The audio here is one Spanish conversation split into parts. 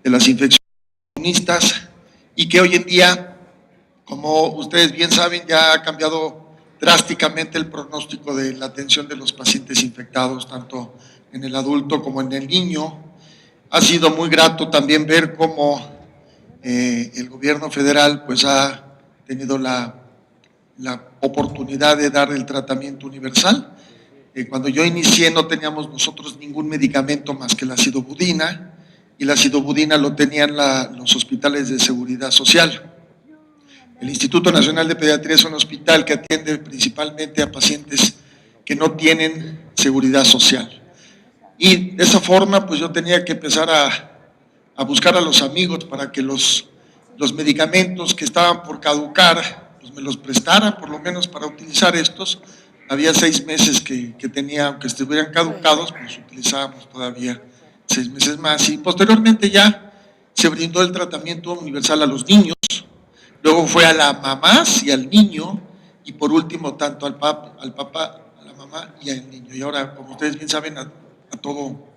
de las infecciones oportunistas y que hoy en día, como ustedes bien saben, ya ha cambiado drásticamente el pronóstico de la atención de los pacientes infectados, tanto en el adulto como en el niño. Ha sido muy grato también ver cómo el gobierno federal pues ha tenido la oportunidad de dar el tratamiento universal. Cuando yo inicié no teníamos nosotros ningún medicamento más que la acidobudina, y la acidobudina lo tenían los hospitales de seguridad social. El Instituto Nacional de Pediatría es un hospital que atiende principalmente a pacientes que no tienen seguridad social. Y de esa forma, pues yo tenía que empezar a buscar a los amigos para que los medicamentos que estaban por caducar, pues me los prestaran, por lo menos para utilizar estos. Había 6 meses que tenía, aunque estuvieran caducados, pues utilizábamos todavía 6 meses más. Y posteriormente ya se brindó el tratamiento universal a los niños, luego fue a las mamás y al niño, y por último tanto al papá, a la mamá y al niño. Y ahora, como ustedes bien saben, a todo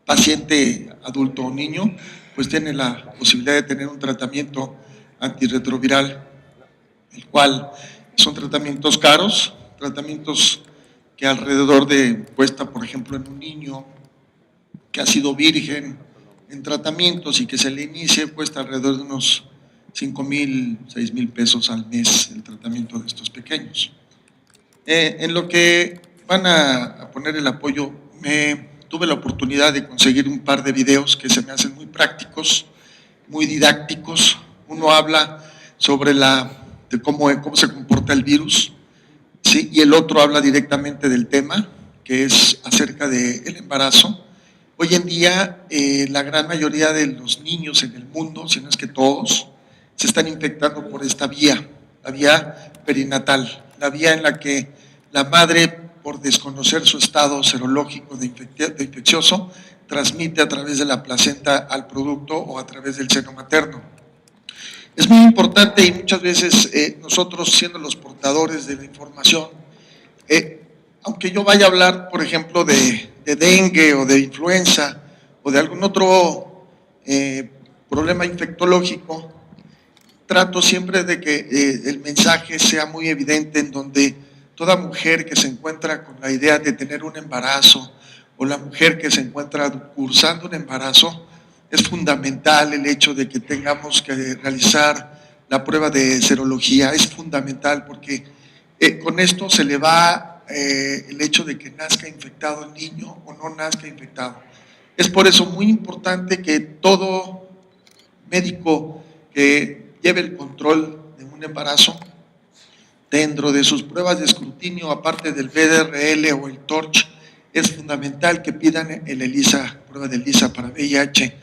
paciente adulto o niño, pues tiene la posibilidad de tener un tratamiento antirretroviral, el cual son tratamientos caros, tratamientos que alrededor de cuesta, por ejemplo, en un niño que ha sido virgen en tratamientos y que se le inicie, cuesta alrededor de unos 5,000, 6,000 pesos al mes el tratamiento de estos pequeños. En lo que van a poner el apoyo, tuve la oportunidad de conseguir un par de videos que se me hacen muy prácticos, muy didácticos. Uno habla sobre de cómo se comporta el virus, ¿sí? Y el otro habla directamente del tema, que es acerca del embarazo. Hoy en día, la gran mayoría de los niños en el mundo, si no es que todos, se están infectando por esta vía, la vía perinatal, la vía en la que la madre, por desconocer su estado serológico de infeccioso, transmite a través de la placenta al producto o a través del seno materno. Es muy importante y muchas veces nosotros, siendo los portadores de la información, aunque yo vaya a hablar, por ejemplo, de dengue o de influenza o de algún otro problema infectológico, trato siempre de que el mensaje sea muy evidente, en donde toda mujer que se encuentra con la idea de tener un embarazo o la mujer que se encuentra cursando un embarazo, es fundamental el hecho de que tengamos que realizar la prueba de serología. Es fundamental porque con esto se le va el hecho de que nazca infectado el niño o no nazca infectado. Es por eso muy importante que todo médico que lleve el control de un embarazo, dentro de sus pruebas de escrutinio, aparte del VDRL o el TORCH, es fundamental que pidan el ELISA, prueba de ELISA para VIH.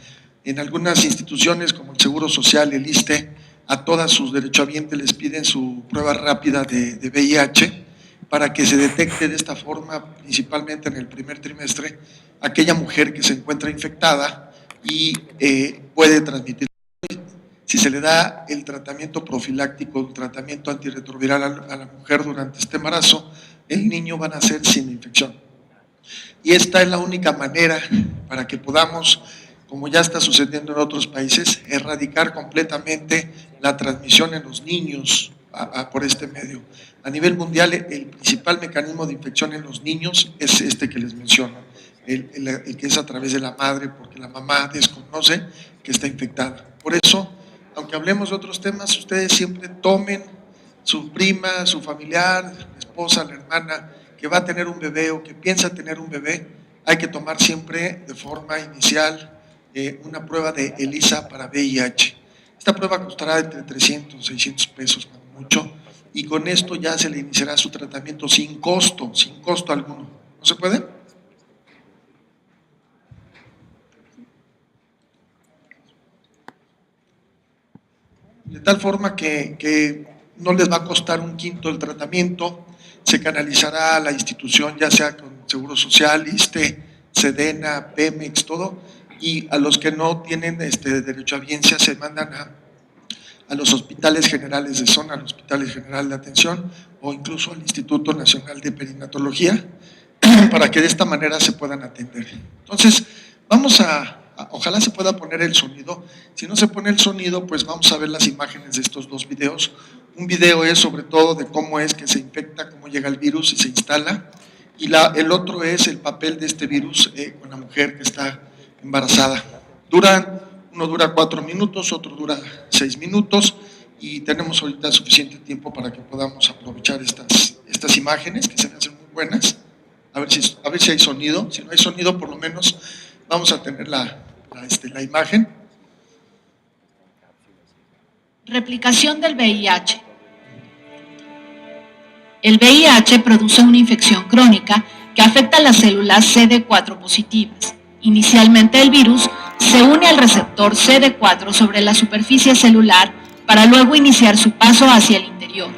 En algunas instituciones como el Seguro Social, el ISSSTE, a todas sus derechohabientes les piden su prueba rápida de VIH para que se detecte de esta forma, principalmente en el primer trimestre, aquella mujer que se encuentra infectada y puede transmitir. Si se le da el tratamiento profiláctico, el tratamiento antirretroviral a la mujer durante este embarazo, el niño va a nacer sin infección. Y esta es la única manera para que podamos, como ya está sucediendo en otros países, erradicar completamente la transmisión en los niños por este medio. A nivel mundial, el principal mecanismo de infección en los niños es este que les menciono, el que es a través de la madre, porque la mamá desconoce que está infectada. Por eso, aunque hablemos de otros temas, ustedes siempre tomen su prima, su familiar, la esposa, la hermana, que va a tener un bebé o que piensa tener un bebé, hay que tomar siempre de forma inicial una prueba de ELISA para VIH. Esta prueba costará entre 300 y 600 pesos, como mucho, y con esto ya se le iniciará su tratamiento sin costo alguno. ¿No se puede? De tal forma que no les va a costar un quinto el tratamiento, se canalizará a la institución, ya sea con Seguro Social, ISSSTE, SEDENA, Pemex, todo, y a los que no tienen derechohabiencia se mandan a los hospitales generales de zona, al Hospital General de Atención o incluso al Instituto Nacional de Perinatología, para que de esta manera se puedan atender. Entonces, vamos a Ojalá se pueda poner el sonido. Si no se pone el sonido, pues vamos a ver las imágenes de estos dos videos. Un video es sobre todo de cómo es que se infecta, cómo llega el virus y se instala. Y el otro es el papel de este virus con la mujer que está embarazada. Uno dura 4 minutos, otro dura 6 minutos y tenemos ahorita suficiente tiempo para que podamos aprovechar estas imágenes que se me hacen muy buenas. A ver si hay sonido. Si no hay sonido, por lo menos vamos a tener la imagen. Replicación del VIH. El VIH produce una infección crónica que afecta a las células CD4 positivas. Inicialmente el virus se une al receptor CD4 sobre la superficie celular para luego iniciar su paso hacia el interior.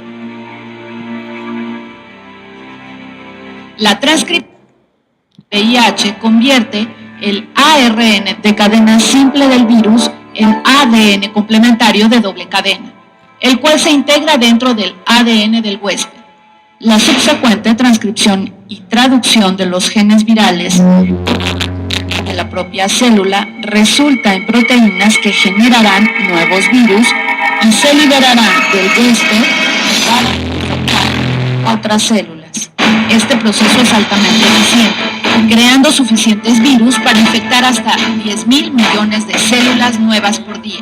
La transcripción del VIH convierte el ARN de cadena simple del virus en ADN complementario de doble cadena, el cual se integra dentro del ADN del huésped. La subsecuente transcripción y traducción de los genes virales de la propia célula resulta en proteínas que generarán nuevos virus y se liberarán del huésped para infectar otras células. Este proceso es altamente eficiente, creando suficientes virus para infectar hasta 10.000 millones de células nuevas por día.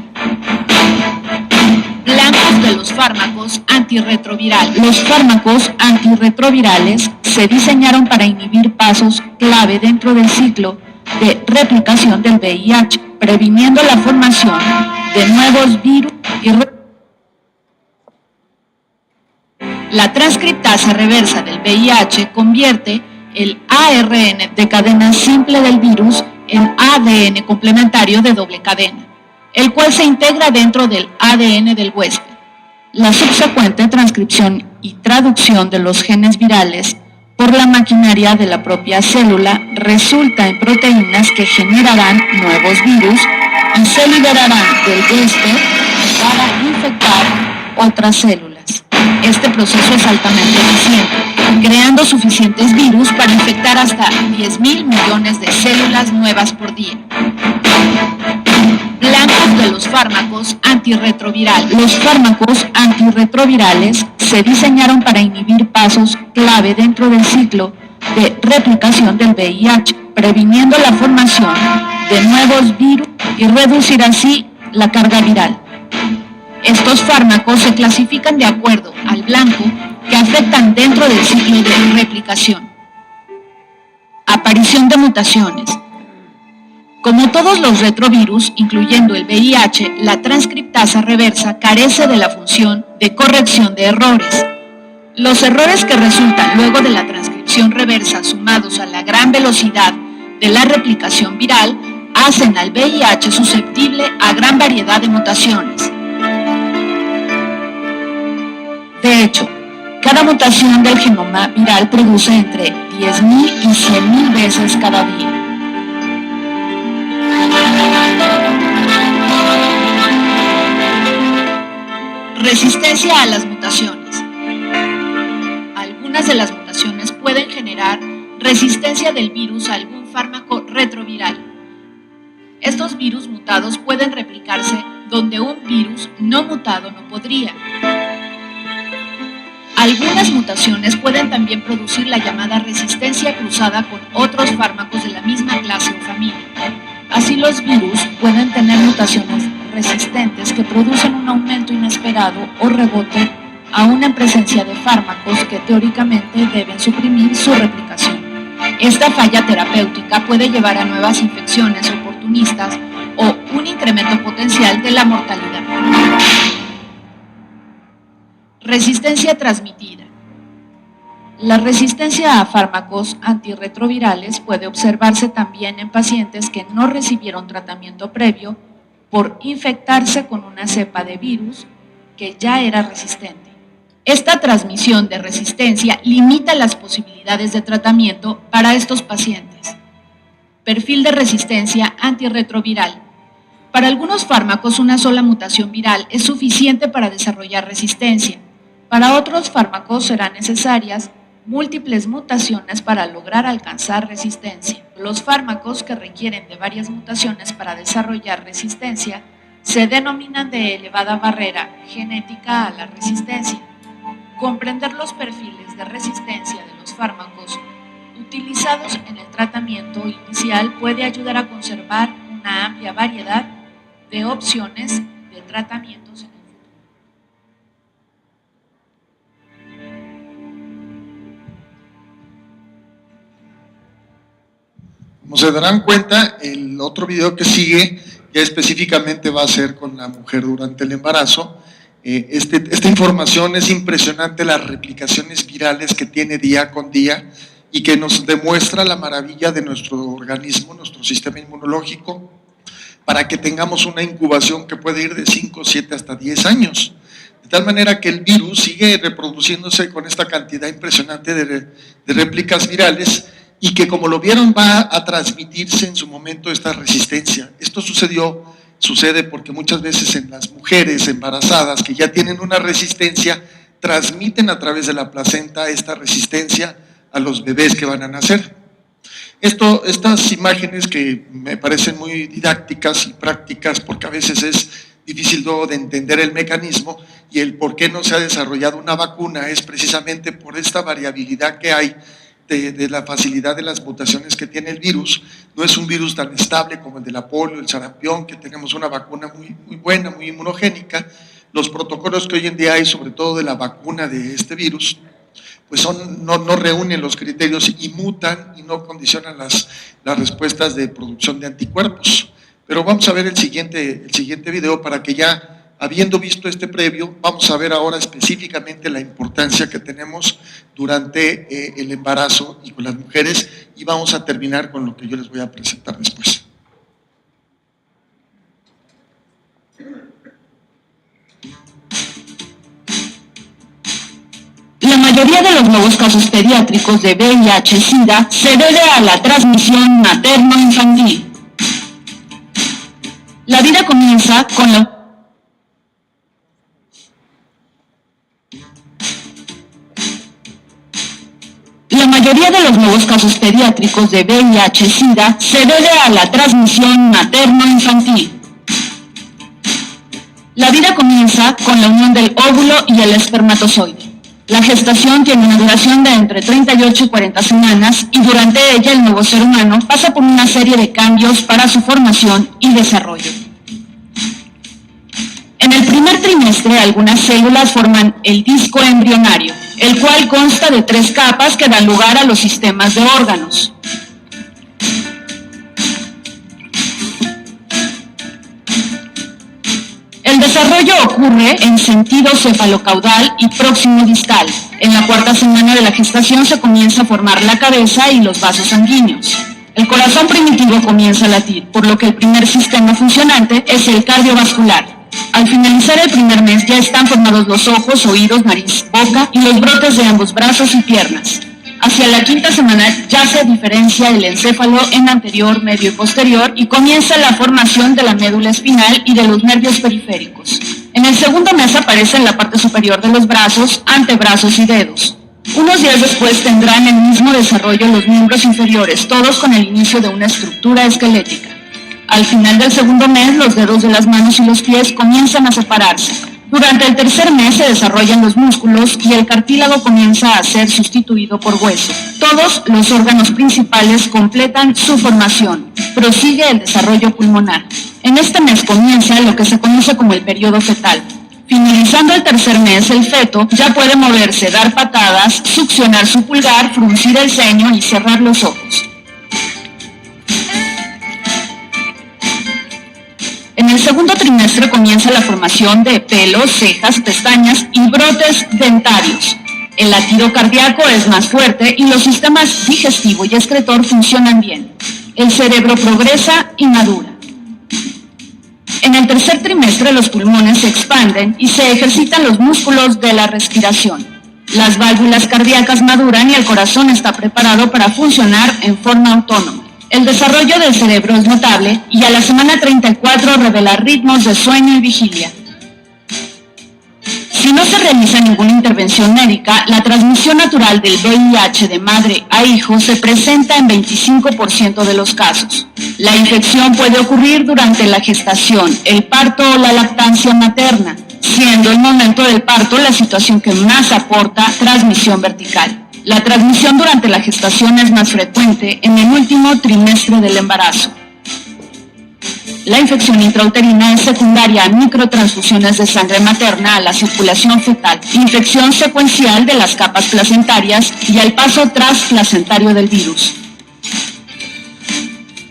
Blancos de los fármacos antirretrovirales. Los fármacos antirretrovirales se diseñaron para inhibir pasos clave dentro del ciclo de replicación del VIH, previniendo la formación de nuevos virus y la transcriptasa reversa del VIH convierte el ARN de cadena simple del virus en ADN complementario de doble cadena, el cual se integra dentro del ADN del huésped. La subsecuente transcripción y traducción de los genes virales por la maquinaria de la propia célula resulta en proteínas que generarán nuevos virus y se liberarán del huésped para infectar otras células. Este proceso es altamente eficiente, creando suficientes virus para infectar hasta 10.000 millones de células nuevas por día. Blancos de los fármacos antirretrovirales. Los fármacos antirretrovirales se diseñaron para inhibir pasos clave dentro del ciclo de replicación del VIH, previniendo la formación de nuevos virus y reducir así la carga viral. Estos fármacos se clasifican de acuerdo al blanco que afectan dentro del ciclo de replicación. Aparición de mutaciones. Como todos los retrovirus, incluyendo el VIH, la transcriptasa reversa carece de la función de corrección de errores. Los errores que resultan luego de la transcripción reversa sumados a la gran velocidad de la replicación viral hacen al VIH susceptible a gran variedad de mutaciones. De hecho, cada mutación del genoma viral produce entre 10.000 y 100.000 veces cada día. Resistencia a las mutaciones. Algunas de las mutaciones pueden generar resistencia del virus a algún fármaco retroviral. Estos virus mutados pueden replicarse donde un virus no mutado no podría. Algunas mutaciones pueden también producir la llamada resistencia cruzada con otros fármacos de la misma clase o familia. Así los virus pueden tener mutaciones resistentes que producen un aumento inesperado o rebote aún en presencia de fármacos que teóricamente deben suprimir su replicación. Esta falla terapéutica puede llevar a nuevas infecciones oportunistas o un incremento potencial de la mortalidad. Resistencia transmitida. La resistencia a fármacos antirretrovirales puede observarse también en pacientes que no recibieron tratamiento previo por infectarse con una cepa de virus que ya era resistente. Esta transmisión de resistencia limita las posibilidades de tratamiento para estos pacientes. Perfil de resistencia antirretroviral. Para algunos fármacos, una sola mutación viral es suficiente para desarrollar resistencia. Para otros fármacos serán necesarias múltiples mutaciones para lograr alcanzar resistencia. Los fármacos que requieren de varias mutaciones para desarrollar resistencia se denominan de elevada barrera genética a la resistencia. Comprender los perfiles de resistencia de los fármacos utilizados en el tratamiento inicial puede ayudar a conservar una amplia variedad de opciones de tratamientos en el futuro. Como se darán cuenta, el otro video que sigue ya específicamente va a ser con la mujer durante el embarazo. Esta información es impresionante, las replicaciones virales que tiene día con día y que nos demuestra la maravilla de nuestro organismo, nuestro sistema inmunológico, para que tengamos una incubación que puede ir de 5, 7 hasta 10 años. De tal manera que el virus sigue reproduciéndose con esta cantidad impresionante de réplicas virales y que, como lo vieron, va a transmitirse en su momento esta resistencia. Esto sucede porque muchas veces en las mujeres embarazadas que ya tienen una resistencia, transmiten a través de la placenta esta resistencia a los bebés que van a nacer. Estas imágenes que me parecen muy didácticas y prácticas, porque a veces es difícil luego de entender el mecanismo y el por qué no se ha desarrollado una vacuna, es precisamente por esta variabilidad que hay de la facilidad de las mutaciones que tiene el virus. No es un virus tan estable como el de la polio, el sarampión, que tenemos una vacuna muy buena, muy inmunogénica. Los protocolos que hoy en día hay, sobre todo de la vacuna de este virus, pues no reúnen los criterios y mutan y no condicionan las respuestas de producción de anticuerpos. Pero vamos a ver el siguiente video para que ya, habiendo visto este previo, vamos a ver ahora específicamente la importancia que tenemos durante el embarazo y con las mujeres, y vamos a terminar con lo que yo les voy a presentar después. La mayoría de los nuevos casos pediátricos de VIH-Sida se debe a la transmisión materno-infantil. La vida comienza con La mayoría de los nuevos casos pediátricos de VIH-Sida se debe a la transmisión materno-infantil. La vida comienza con la unión del óvulo y el espermatozoide. La gestación tiene una duración de entre 38 y 40 semanas y durante ella el nuevo ser humano pasa por una serie de cambios para su formación y desarrollo. En el primer trimestre, algunas células forman el disco embrionario, el cual consta de 3 capas que dan lugar a los sistemas de órganos. El desarrollo ocurre en sentido cefalocaudal y próximo distal. En la 4ª semana de la gestación se comienza a formar la cabeza y los vasos sanguíneos. El corazón primitivo comienza a latir, por lo que el primer sistema funcionante es el cardiovascular. Al finalizar el primer mes ya están formados los ojos, oídos, nariz, boca y los brotes de ambos brazos y piernas. Hacia la 5ª semana ya se diferencia el encéfalo en anterior, medio y posterior y comienza la formación de la médula espinal y de los nervios periféricos. En el 2º mes aparece en la parte superior de los brazos, antebrazos y dedos. Unos días después tendrán el mismo desarrollo los miembros inferiores, todos con el inicio de una estructura esquelética. Al final del 2º mes, los dedos de las manos y los pies comienzan a separarse. Durante el 3er mes se desarrollan los músculos y el cartílago comienza a ser sustituido por hueso. Todos los órganos principales completan su formación. Prosigue el desarrollo pulmonar. En este mes comienza lo que se conoce como el periodo fetal. Finalizando el 3er mes, el feto ya puede moverse, dar patadas, succionar su pulgar, fruncir el ceño y cerrar los ojos. En el 2º trimestre comienza la formación de pelos, cejas, pestañas y brotes dentarios. El latido cardíaco es más fuerte y los sistemas digestivo y excretor funcionan bien. El cerebro progresa y madura. En el 3er trimestre los pulmones se expanden y se ejercitan los músculos de la respiración. Las válvulas cardíacas maduran y el corazón está preparado para funcionar en forma autónoma. El desarrollo del cerebro es notable y a la semana 34 revela ritmos de sueño y vigilia. Si no se realiza ninguna intervención médica, la transmisión natural del VIH de madre a hijo se presenta en 25% de los casos. La infección puede ocurrir durante la gestación, el parto o la lactancia materna, siendo el momento del parto la situación que más aporta transmisión vertical. La transmisión durante la gestación es más frecuente en el último trimestre del embarazo. La infección intrauterina es secundaria a microtransfusiones de sangre materna a la circulación fetal, infección secuencial de las capas placentarias y al paso transplacentario del virus.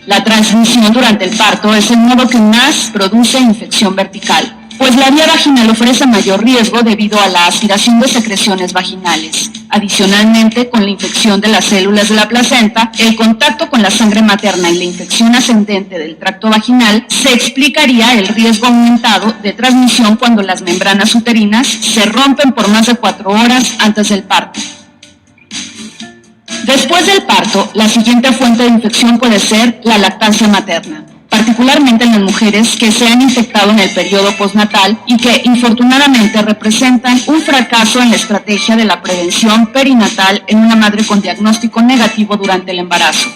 La transmisión durante el parto es el modo que más produce infección vertical, pues la vía vaginal ofrece mayor riesgo debido a la aspiración de secreciones vaginales. Adicionalmente, con la infección de las células de la placenta, el contacto con la sangre materna y la infección ascendente del tracto vaginal se explicaría el riesgo aumentado de transmisión cuando las membranas uterinas se rompen por más de 4 horas antes del parto. Después del parto, la siguiente fuente de infección puede ser la lactancia materna, particularmente en las mujeres que se han infectado en el periodo postnatal y que infortunadamente representan un fracaso en la estrategia de la prevención perinatal en una madre con diagnóstico negativo durante el embarazo.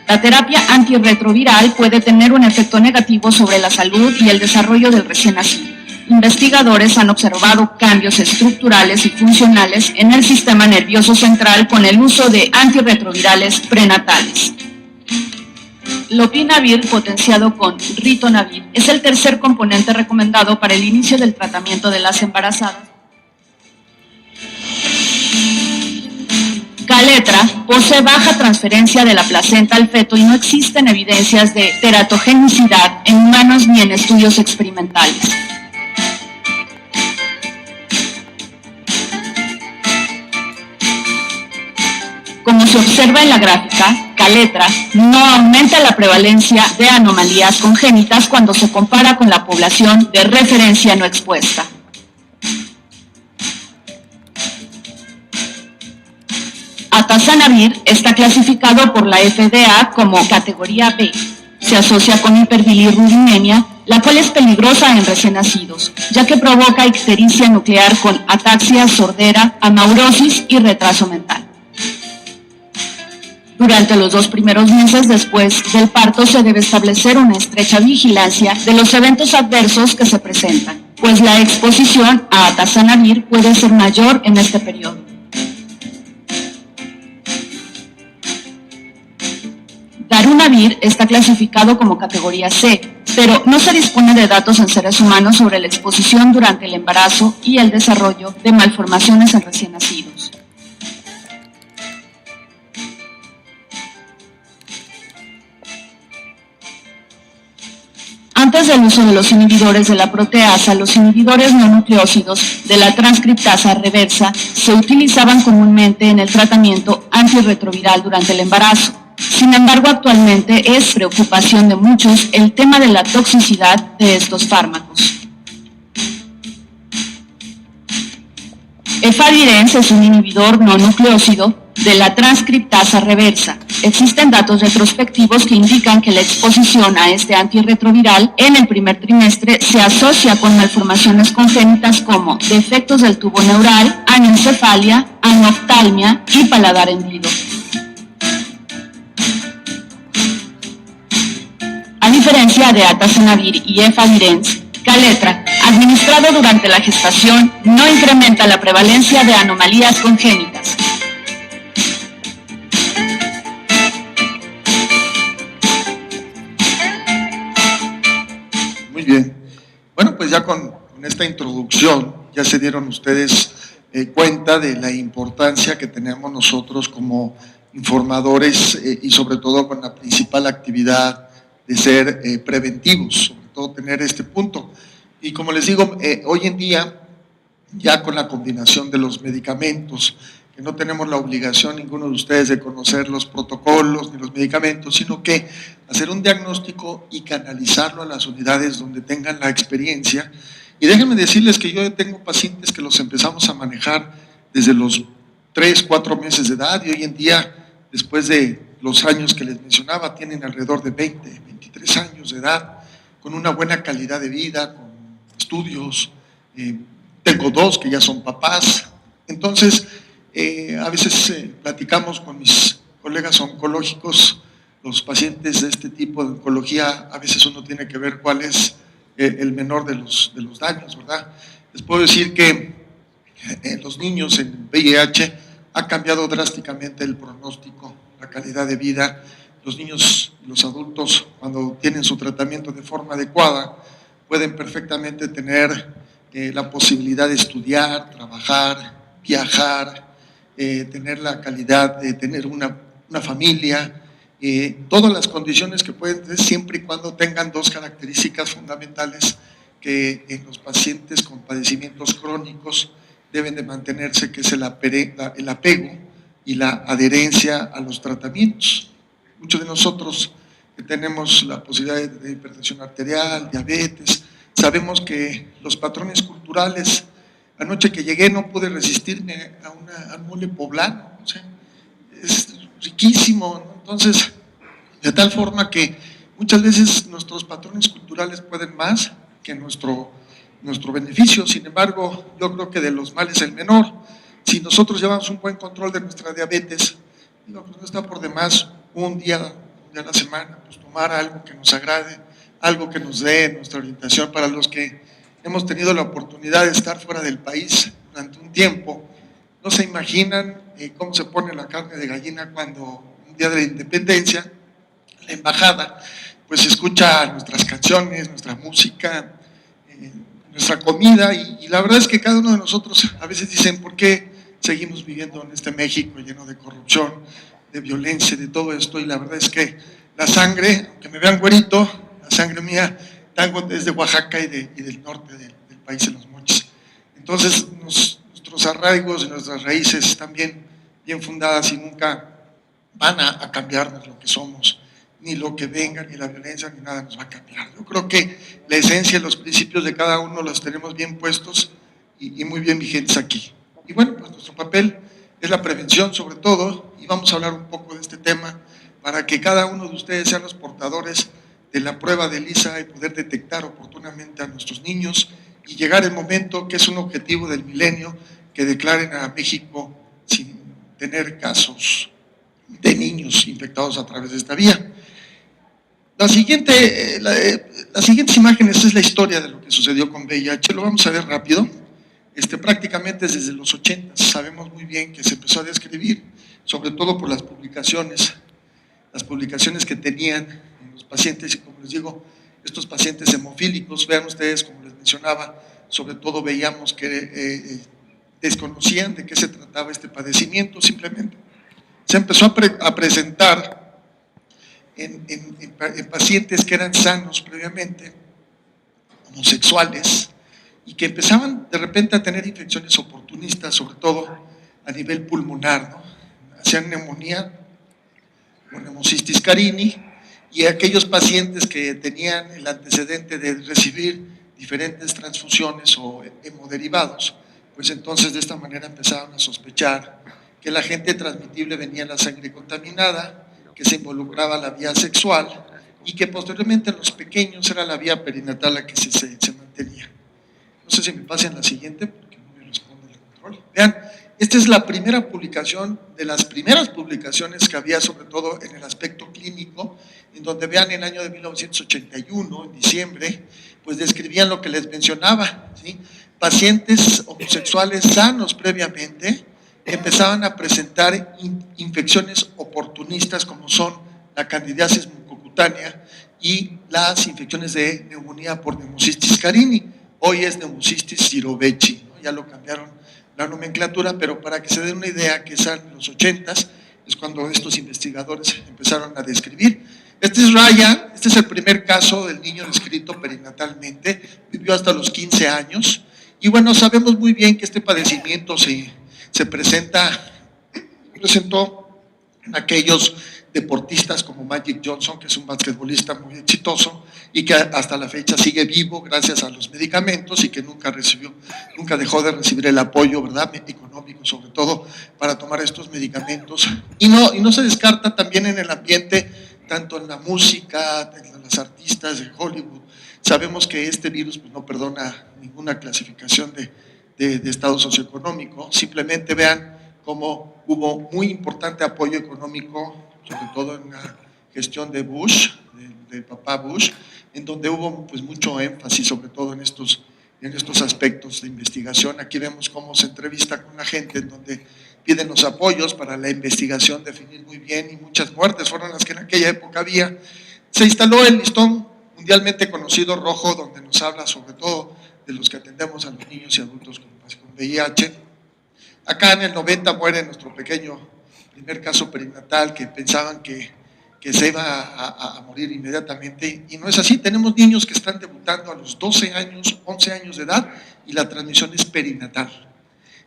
La terapia antirretroviral puede tener un efecto negativo sobre la salud y el desarrollo del recién nacido. Investigadores han observado cambios estructurales y funcionales en el sistema nervioso central con el uso de antirretrovirales prenatales. Lopinavir potenciado con ritonavir es el tercer componente recomendado para el inicio del tratamiento de las embarazadas. Kaletra posee baja transferencia de la placenta al feto y no existen evidencias de teratogenicidad en humanos ni en estudios experimentales. Como se observa en la gráfica, Kaletra no aumenta la prevalencia de anomalías congénitas cuando se compara con la población de referencia no expuesta. Atazanavir está clasificado por la FDA como categoría B. Se asocia con hiperbilirrubinemia, la cual es peligrosa en recién nacidos, ya que provoca ictericia nuclear con ataxia, sordera, amaurosis y retraso mental. Durante los 2 primeros meses después del parto se debe establecer una estrecha vigilancia de los eventos adversos que se presentan, pues la exposición a atazanavir puede ser mayor en este periodo. Darunavir está clasificado como categoría C, pero no se dispone de datos en seres humanos sobre la exposición durante el embarazo y el desarrollo de malformaciones en recién nacidos. Antes del uso de los inhibidores de la proteasa, los inhibidores no nucleósidos de la transcriptasa reversa se utilizaban comúnmente en el tratamiento antirretroviral durante el embarazo. Sin embargo, actualmente es preocupación de muchos el tema de la toxicidad de estos fármacos. Efavirenz es un inhibidor no nucleósido de la transcriptasa reversa. Existen datos retrospectivos que indican que la exposición a este antirretroviral en el primer trimestre se asocia con malformaciones congénitas como defectos del tubo neural, anencefalia, anoftalmia y paladar hendido. A diferencia de atazanavir y efavirenz, Kaletra, administrado durante la gestación, no incrementa la prevalencia de anomalías congénitas. Muy bien. Bueno, pues ya con esta introducción ya se dieron ustedes cuenta de la importancia que tenemos nosotros como informadores y sobre todo con la principal actividad de ser preventivos, sobre todo tener este punto. Y como les digo, hoy en día, ya con la combinación de los medicamentos, que no tenemos la obligación ninguno de ustedes de conocer los protocolos ni los medicamentos, sino que hacer un diagnóstico y canalizarlo a las unidades donde tengan la experiencia. Y déjenme decirles que yo tengo pacientes que los empezamos a manejar desde los 3, 4 meses de edad y hoy en día, después de los años que les mencionaba, tienen alrededor de 20, 23 años de edad, con una buena calidad de vida, con estudios, tengo 2 que ya son papás. Entonces, a veces platicamos con mis colegas oncológicos, los pacientes de este tipo de oncología, a veces uno tiene que ver cuál es el menor de los daños, ¿verdad? Les puedo decir que los niños en VIH ha cambiado drásticamente el pronóstico, la calidad de vida. Los niños y los adultos, cuando tienen su tratamiento de forma adecuada, pueden perfectamente tener la posibilidad de estudiar, trabajar, viajar, tener la calidad de tener una familia, todas las condiciones que pueden tener siempre y cuando tengan 2 características fundamentales que en los pacientes con padecimientos crónicos deben de mantenerse, que es el apego y la adherencia a los tratamientos. Muchos de nosotros que tenemos la posibilidad de tener hipertensión arterial, diabetes, sabemos que los patrones culturales, anoche que llegué no pude resistirme a un mole poblano, o sea, es riquísimo, ¿no? Entonces, de tal forma que muchas veces nuestros patrones culturales pueden más que nuestro beneficio. Sin embargo, yo creo que de los males el menor. Si nosotros llevamos un buen control de nuestra diabetes, digo, pues no está por demás un día a la semana, pues tomar algo que nos agrade, algo que nos dé nuestra orientación. Para los que hemos tenido la oportunidad de estar fuera del país durante un tiempo, no se imaginan cómo se pone la carne de gallina cuando un día de la independencia, la embajada, pues escucha nuestras canciones, nuestra música, nuestra comida, y la verdad es que cada uno de nosotros a veces dicen, ¿por qué seguimos viviendo en este México lleno de corrupción, de violencia, de todo esto? Y la verdad es que la sangre, aunque me vean güerito, la sangre mía es de Oaxaca y del norte del país de los Mochis. Entonces, nuestros arraigos y nuestras raíces están bien fundadas y nunca van a cambiarnos lo que somos, ni lo que venga, ni la violencia, ni nada nos va a cambiar. Yo creo que la esencia, los principios de cada uno los tenemos bien puestos y muy bien vigentes aquí. Y bueno, pues nuestro papel es la prevención sobre todo, y vamos a hablar un poco de este tema para que cada uno de ustedes sean los portadores de la prueba de ELISA y poder detectar oportunamente a nuestros niños y llegar el momento, que es un objetivo del milenio, que declaren a México sin tener casos de niños infectados a través de esta vía. Las siguientes imágenes es la historia de lo que sucedió con VIH, lo vamos a ver rápido. Prácticamente desde los 80 sabemos muy bien que se empezó a describir, sobre todo por las publicaciones que tenían los pacientes, y como les digo, estos pacientes hemofílicos, vean ustedes, como les mencionaba, sobre todo veíamos que desconocían de qué se trataba este padecimiento, simplemente se empezó a presentar en pacientes que eran sanos previamente, homosexuales, y que empezaban de repente a tener infecciones oportunistas, sobre todo a nivel pulmonar, ¿no? Hacían neumonía o neumocistis carini, y aquellos pacientes que tenían el antecedente de recibir diferentes transfusiones o hemoderivados, pues entonces de esta manera empezaron a sospechar que el agente transmitible venía en la sangre contaminada, que se involucraba la vía sexual y que posteriormente en los pequeños era la vía perinatal la que se mantenía. No sé si me pasen la siguiente porque no me responde el control. Vean, esta es la primera publicación, de las primeras publicaciones que había, sobre todo en el aspecto clínico, en donde vean el año de 1981, en diciembre, pues describían lo que les mencionaba, ¿sí? Pacientes homosexuales sanos previamente empezaban a presentar infecciones oportunistas como son la candidiasis mucocutánea y las infecciones de neumonía por neumocistis carini. Hoy es neumocistis girovechi, ¿no? Ya lo cambiaron la nomenclatura, pero para que se den una idea, que es en los 80s, es cuando estos investigadores empezaron a describir. Este es Ryan, este es el primer caso del niño descrito perinatalmente, vivió hasta los 15 años, y bueno, sabemos muy bien que este padecimiento se presentó en aquellos deportistas como Magic Johnson, que es un basquetbolista muy exitoso y que hasta la fecha sigue vivo gracias a los medicamentos y que nunca dejó de recibir el apoyo, ¿verdad?, económico, sobre todo para tomar estos medicamentos. Y no se descarta también en el ambiente tanto en la música, en los artistas de Hollywood. Sabemos que este virus pues, no perdona ninguna clasificación de estado socioeconómico. Simplemente vean cómo hubo muy importante apoyo económico, sobre todo en la gestión de Bush, del papá Bush, en donde hubo pues, mucho énfasis, sobre todo en estos aspectos de investigación. Aquí vemos cómo se entrevista con la gente, en donde piden los apoyos para la investigación, definir muy bien, y muchas muertes fueron las que en aquella época había. Se instaló el listón mundialmente conocido rojo, donde nos habla sobre todo de los que atendemos a los niños y adultos con VIH. Acá en el 90 muere nuestro pequeño primer caso perinatal, que pensaban que se iba a morir inmediatamente, y no es así. Tenemos niños que están debutando a los 12 años, 11 años de edad, y la transmisión es perinatal.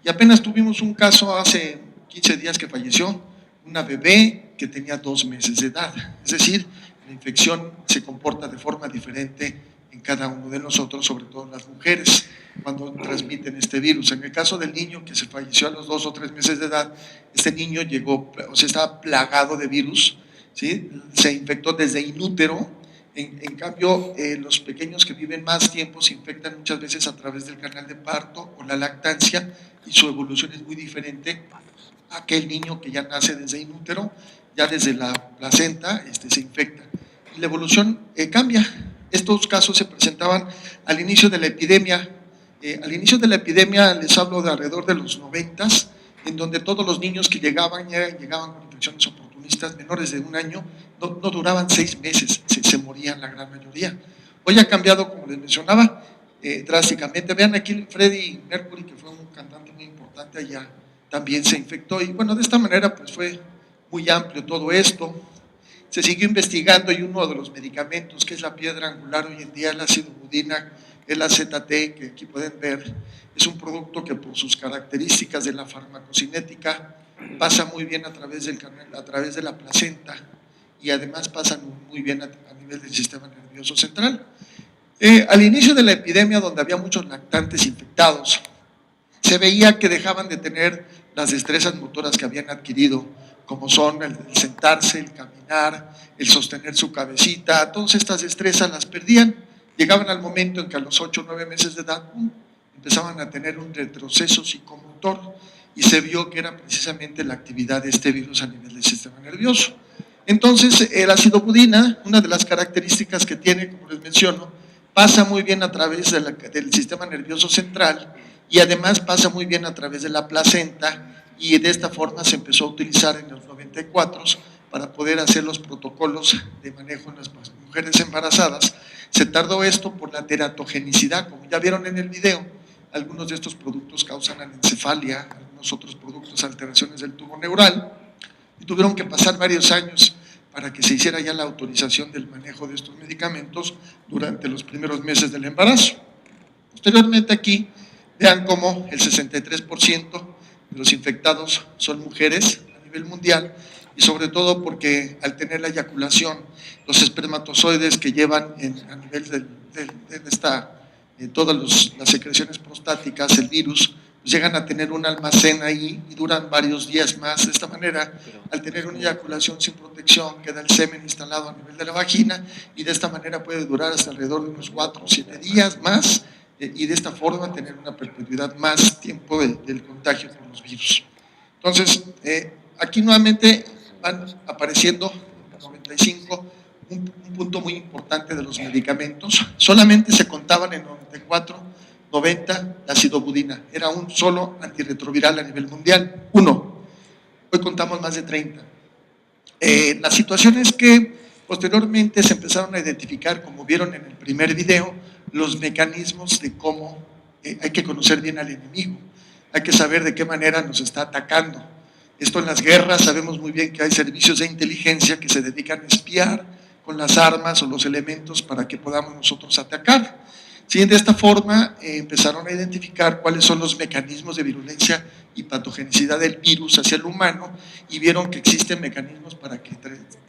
Y apenas tuvimos un caso hace 15 días que falleció, una bebé que tenía 2 meses de edad. Es decir, la infección se comporta de forma diferente en cada uno de nosotros, sobre todo en las mujeres, cuando transmiten este virus. En el caso del niño que se falleció a los 2 o 3 meses de edad, este niño llegó, o sea, estaba plagado de virus, ¿sí? Se infectó desde inútero. En cambio, los pequeños que viven más tiempo se infectan muchas veces a través del canal de parto o la lactancia, y su evolución es muy diferente a aquel niño que ya nace desde inútero, ya desde la placenta se infecta. Y la evolución cambia. Estos casos se presentaban al inicio de la epidemia. Al inicio de la epidemia les hablo de alrededor de los 90s, en donde todos los niños que llegaban con infecciones oportunistas menores de 1 año, no duraban 6 meses, se morían la gran mayoría. Hoy ha cambiado, como les mencionaba, drásticamente. Vean aquí Freddie Mercury, que fue un cantante muy importante allá, también se infectó, y bueno, de esta manera pues fue muy amplio todo esto. Se siguió investigando, y uno de los medicamentos, que es la piedra angular hoy en día, el ácido budina, el AZT, que aquí pueden ver, es un producto que por sus características de la farmacocinética pasa muy bien a través del canal, a través de la placenta, y además pasa muy bien a nivel del sistema nervioso central. Al inicio de la epidemia, donde había muchos lactantes infectados, se veía que dejaban de tener las destrezas motoras que habían adquirido, como son el sentarse, el caminar, el sostener su cabecita. Todas estas destrezas las perdían. Llegaban al momento en que a los 8 o 9 meses de edad empezaban a tener un retroceso psicomotor, y se vio que era precisamente la actividad de este virus a nivel del sistema nervioso. Entonces, el ácido budina, una de las características que tiene, como les menciono, pasa muy bien a través del sistema nervioso central, y además pasa muy bien a través de la placenta, y de esta forma se empezó a utilizar en los 94 para poder hacer los protocolos de manejo en las mujeres embarazadas. Se tardó esto por la teratogenicidad, como ya vieron en el video. Algunos de estos productos causan anencefalia, algunos otros productos alteraciones del tubo neural, y tuvieron que pasar varios años para que se hiciera ya la autorización del manejo de estos medicamentos durante los primeros meses del embarazo. Posteriormente aquí, vean cómo el 63% de los infectados son mujeres a nivel mundial, y sobre todo porque al tener la eyaculación, los espermatozoides que llevan a nivel de todas las secreciones prostáticas, el virus, pues llegan a tener un almacén ahí y duran varios días más. De esta manera, al tener una eyaculación sin protección, queda el semen instalado a nivel de la vagina, y de esta manera puede durar hasta alrededor de unos 4 o 7 días más, y de esta forma tener una perpetuidad más tiempo del contagio por los virus. Entonces, aquí nuevamente van apareciendo en el 95 un punto muy importante de los medicamentos. Solamente se contaban en 94, 90 la acidobudina, era un solo antirretroviral a nivel mundial, uno. Hoy contamos más de 30. La situación es que posteriormente se empezaron a identificar, como vieron en el primer video, los mecanismos de cómo hay que conocer bien al enemigo, hay que saber de qué manera nos está atacando. Esto en las guerras sabemos muy bien que hay servicios de inteligencia que se dedican a espiar con las armas o los elementos para que podamos nosotros atacar. Sí, de esta forma empezaron a identificar cuáles son los mecanismos de virulencia y patogenicidad del virus hacia el humano, y vieron que existen mecanismos para que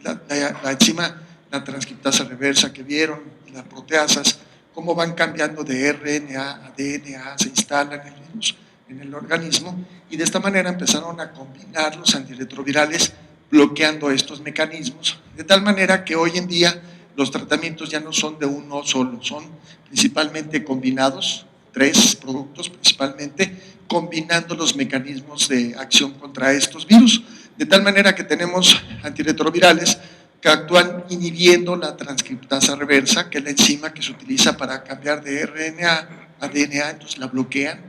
la enzima, la transcriptasa reversa que vieron, las proteasas, cómo van cambiando de RNA a DNA, se instalan en el virus, en el organismo, y de esta manera empezaron a combinar los antirretrovirales bloqueando estos mecanismos, de tal manera que hoy en día los tratamientos ya no son de uno solo, son principalmente combinados, 3 productos principalmente, combinando los mecanismos de acción contra estos virus, de tal manera que tenemos antirretrovirales que actúan inhibiendo la transcriptasa reversa, que es la enzima que se utiliza para cambiar de RNA a DNA, entonces la bloquean.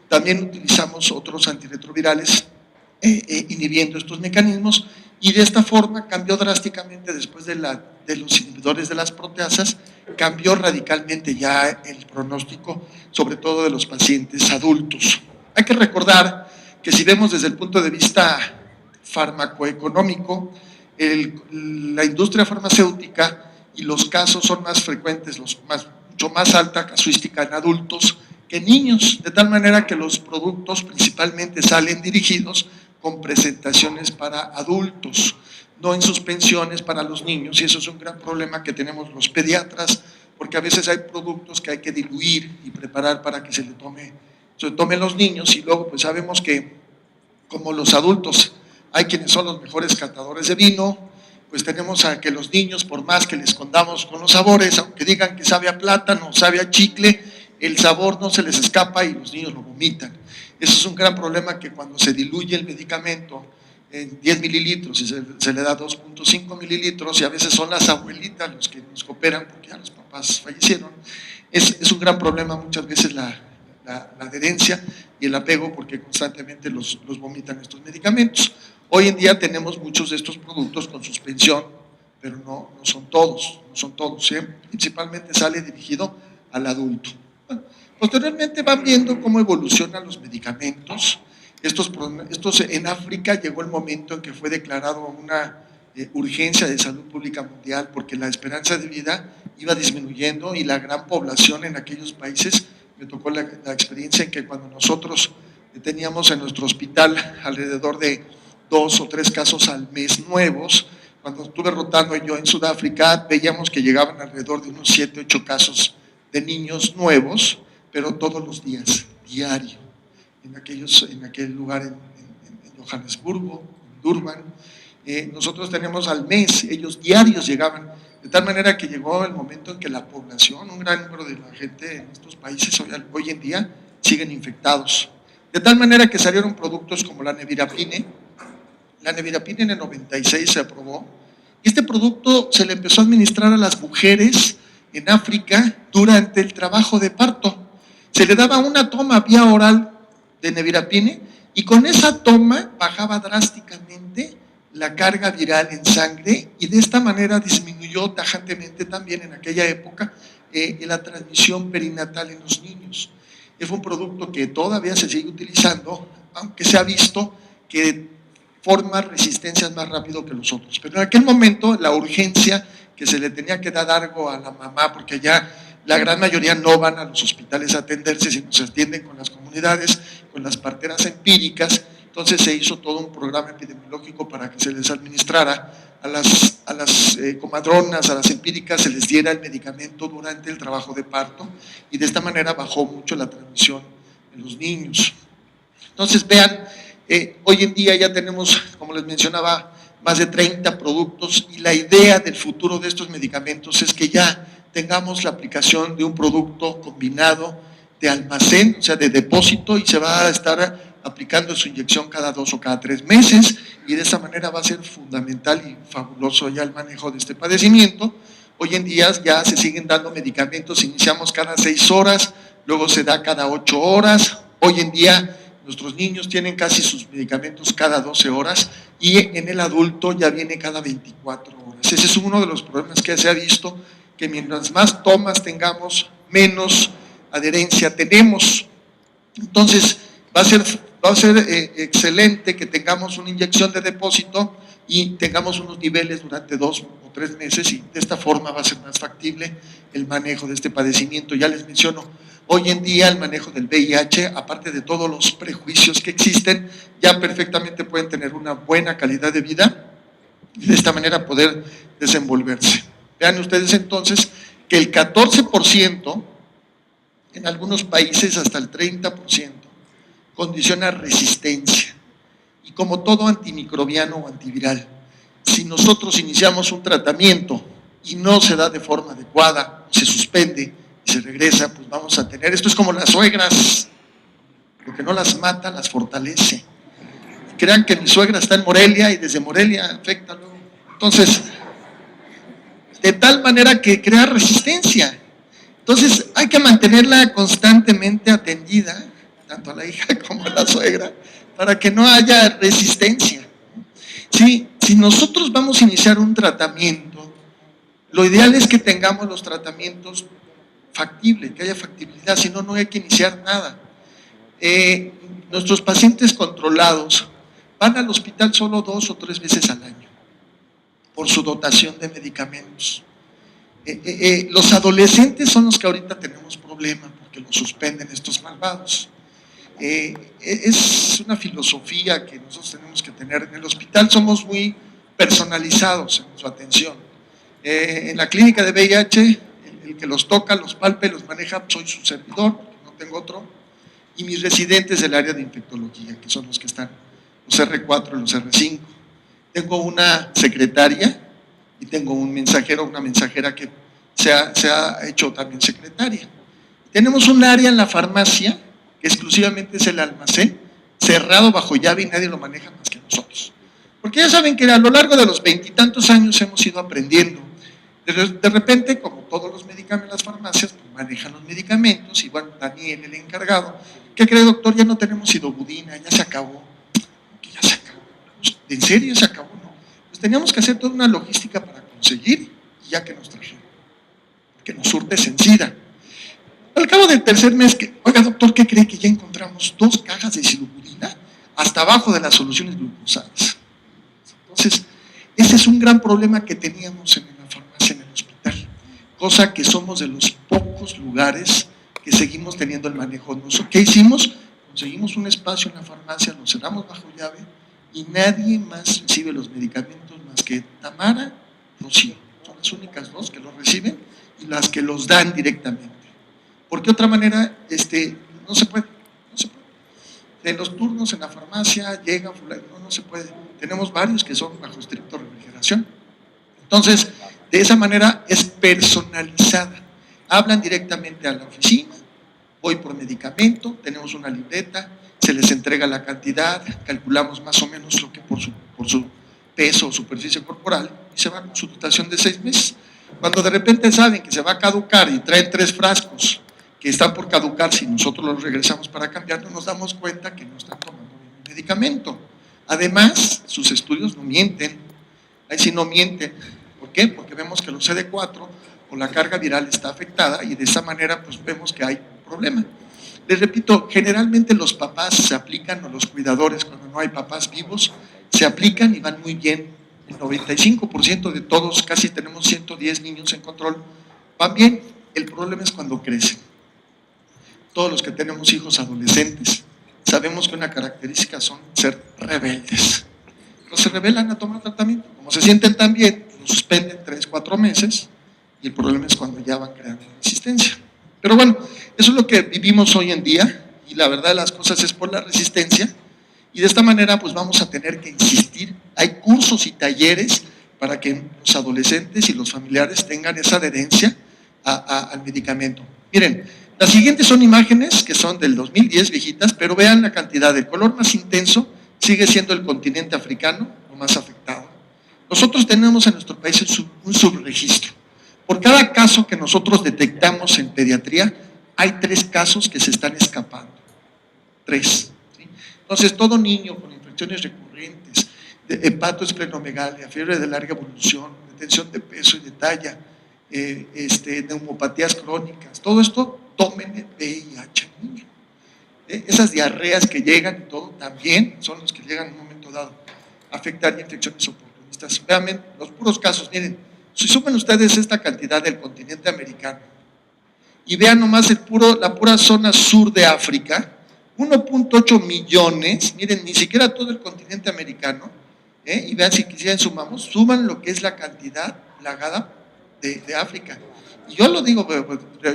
También utilizamos otros antirretrovirales inhibiendo estos mecanismos, y de esta forma cambió drásticamente después de los inhibidores de las proteasas, cambió radicalmente ya el pronóstico, sobre todo de los pacientes adultos. Hay que recordar que si vemos desde el punto de vista farmacoeconómico, la industria farmacéutica y los casos son más frecuentes, mucho más alta casuística en adultos que en niños, de tal manera que los productos principalmente salen dirigidos con presentaciones para adultos, no en suspensiones para los niños, y eso es un gran problema que tenemos los pediatras, porque a veces hay productos que hay que diluir y preparar para que se tomen los niños, y luego pues sabemos que como los adultos hay quienes son los mejores catadores de vino, pues tenemos a que los niños, por más que les escondamos con los sabores, aunque digan que sabe a plátano, sabe a chicle, el sabor no se les escapa y los niños lo vomitan. Eso es un gran problema, que cuando se diluye el medicamento en 10 mililitros y se le da 2.5 mililitros, y a veces son las abuelitas los que nos cooperan porque ya los papás fallecieron, es un gran problema muchas veces la adherencia y el apego, porque constantemente los vomitan estos medicamentos. Hoy en día tenemos muchos de estos productos con suspensión, pero no son todos, ¿sí? Principalmente sale dirigido al adulto. Bueno, posteriormente van viendo cómo evolucionan los medicamentos. Estos en África llegó el momento en que fue declarado una urgencia de salud pública mundial, porque la esperanza de vida iba disminuyendo y la gran población en aquellos países. Me tocó la experiencia en que cuando nosotros teníamos en nuestro hospital alrededor de 2 o 3 casos al mes nuevos, cuando estuve rotando yo en Sudáfrica, veíamos que llegaban alrededor de unos 7, 8 casos de niños nuevos, pero todos los días, diario, en aquel lugar en Johannesburgo, en Durban. Nosotros tenemos al mes, ellos diarios llegaban, de tal manera que llegó el momento en que la población, un gran número de la gente en estos países hoy en día siguen infectados, de tal manera que salieron productos como la nevirapine. La nevirapine en el 96 se aprobó, y este producto se le empezó a administrar a las mujeres en África durante el trabajo de parto. Se le daba una toma vía oral de nevirapine, y con esa toma bajaba drásticamente la carga viral en sangre, y de esta manera disminuyó tajantemente también en aquella época la transmisión perinatal en los niños. Fue un producto que todavía se sigue utilizando, aunque se ha visto que forma resistencias más rápido que los otros. Pero en aquel momento la urgencia que se le tenía que dar algo a la mamá, porque ya la gran mayoría no van a los hospitales a atenderse, sino se atienden con las comunidades, con las parteras empíricas. Entonces se hizo todo un programa epidemiológico para que se les administrara a las comadronas, a las empíricas, se les diera el medicamento durante el trabajo de parto, y de esta manera bajó mucho la transmisión en los niños. Entonces vean, hoy en día ya tenemos, como les mencionaba, más de 30 productos, y la idea del futuro de estos medicamentos es que ya tengamos la aplicación de un producto combinado de almacén, o sea, de depósito, y se va a estar aplicando su inyección cada 2 o cada 3 meses, y de esa manera va a ser fundamental y fabuloso ya el manejo de este padecimiento. Hoy en día ya se siguen dando medicamentos, iniciamos cada 6 horas, luego se da cada 8 horas, hoy en día nuestros niños tienen casi sus medicamentos cada 12 horas, y en el adulto ya viene cada 24 horas. Ese es uno de los problemas que se ha visto, que mientras más tomas tengamos, menos adherencia tenemos. Entonces va a ser excelente que tengamos una inyección de depósito y tengamos unos niveles durante 2 o 3 meses, y de esta forma va a ser más factible el manejo de este padecimiento. Ya les menciono, hoy en día el manejo del VIH, aparte de todos los prejuicios que existen, ya perfectamente pueden tener una buena calidad de vida y de esta manera poder desenvolverse. Vean ustedes entonces que el 14%, en algunos países hasta el 30%, condiciona resistencia, y como todo antimicrobiano o antiviral, si nosotros iniciamos un tratamiento y no se da de forma adecuada, se suspende y se regresa, pues vamos a tener, esto es como las suegras, lo que no las mata, las fortalece. Crean que mi suegra está en Morelia y desde Morelia afecta luego. Entonces, de tal manera que crea resistencia. Entonces, hay que mantenerla constantemente atendida, tanto a la hija como a la suegra, para que no haya resistencia. Sí, si nosotros vamos a iniciar un tratamiento, lo ideal es que tengamos los tratamientos factibles, que haya factibilidad, si no, no hay que iniciar nada. Nuestros pacientes controlados van al hospital solo 2 o 3 veces al año por su dotación de medicamentos. Los adolescentes son los que ahorita tenemos problemas porque los suspenden estos malvados. Es una filosofía que nosotros tenemos que tener. En el hospital somos muy personalizados en su atención. En la clínica de VIH, el que los toca, los palpa y los maneja, soy su servidor, porque no tengo otro, y mis residentes del área de infectología, que son los que están, los R4 y los R5. Tengo una secretaria y tengo un mensajero, una mensajera que se ha hecho también secretaria. Tenemos un área en la farmacia que exclusivamente es el almacén, cerrado bajo llave y nadie lo maneja más que nosotros. Porque ya saben que a lo largo de los 20 y tantos años hemos ido aprendiendo. De repente, como todos los medicamentos, las farmacias pues, manejan los medicamentos, y bueno, Daniel, el encargado, ¿qué cree, doctor? Ya no tenemos sidobudina, ya se acabó. ¿Qué ya se acabó? ¿En serio se acabó? No. Pues teníamos que hacer toda una logística para conseguir, y ya que nos trajeron, que nos surte Sencida. Al cabo del tercer mes, oiga, doctor, ¿qué cree? Que ya encontramos 2 cajas de sidobudina hasta abajo de las soluciones glucosadas. Entonces, ese es un gran problema que teníamos en la farmacia, en el hospital, cosa que somos de los pocos lugares que seguimos teniendo el manejo. ¿Qué hicimos? Conseguimos un espacio en la farmacia, lo cerramos bajo llave y nadie más recibe los medicamentos más que Tamara, Rocío. Son las únicas 2 que los reciben y las que los dan directamente. Porque de otra manera, no se puede. En los turnos en la farmacia llegan, no se puede. Tenemos varios que son bajo estricta refrigeración. Entonces, de esa manera es personalizada. Hablan directamente a la oficina, voy por medicamento, tenemos una libreta, se les entrega la cantidad, calculamos más o menos lo que por su peso o superficie corporal y se va con su dotación de 6 meses. Cuando de repente saben que se va a caducar y traen 3 frascos que están por caducar, si nosotros los regresamos para cambiarlos, nos damos cuenta que no están tomando el medicamento. Además, sus estudios no mienten, ahí sí no mienten. ¿Por qué? Porque vemos que los CD4 o la carga viral está afectada y de esa manera pues vemos que hay un problema. Les repito, generalmente los papás se aplican, o los cuidadores, cuando no hay papás vivos, se aplican y van muy bien. El 95% de todos, casi tenemos 110 niños en control, van bien. El problema es cuando crecen. Todos los que tenemos hijos adolescentes sabemos que una característica son ser rebeldes. No se rebelan a tomar tratamiento. Como se sienten tan bien, lo suspenden 3, 4 meses y el problema es cuando ya van creando resistencia. Pero bueno, eso es lo que vivimos hoy en día y la verdad de las cosas es por la resistencia y de esta manera pues vamos a tener que insistir. Hay cursos y talleres para que los adolescentes y los familiares tengan esa adherencia al medicamento. Miren, las siguientes son imágenes que son del 2010, viejitas, pero vean la cantidad. El color más intenso sigue siendo el continente africano, lo más afectado. Nosotros tenemos en nuestro país un subregistro. Por cada caso que nosotros detectamos en pediatría, hay 3 casos que se están escapando. 3. ¿Sí? Entonces, todo niño con infecciones recurrentes, de hepatoesplenomegalia, fiebre de larga evolución, retención de peso y de talla, neumopatías crónicas, todo esto, tomen el VIH niño. Esas diarreas que llegan y todo también son los que llegan en un momento dado a afectar infecciones oportunistas. Vean los puros casos, miren, si suman ustedes esta cantidad del continente americano y vean nomás la pura zona sur de África, 1.8 millones, miren, ni siquiera todo el continente americano, y vean si quisieran suman lo que es la cantidad plagada de África. Y yo lo digo,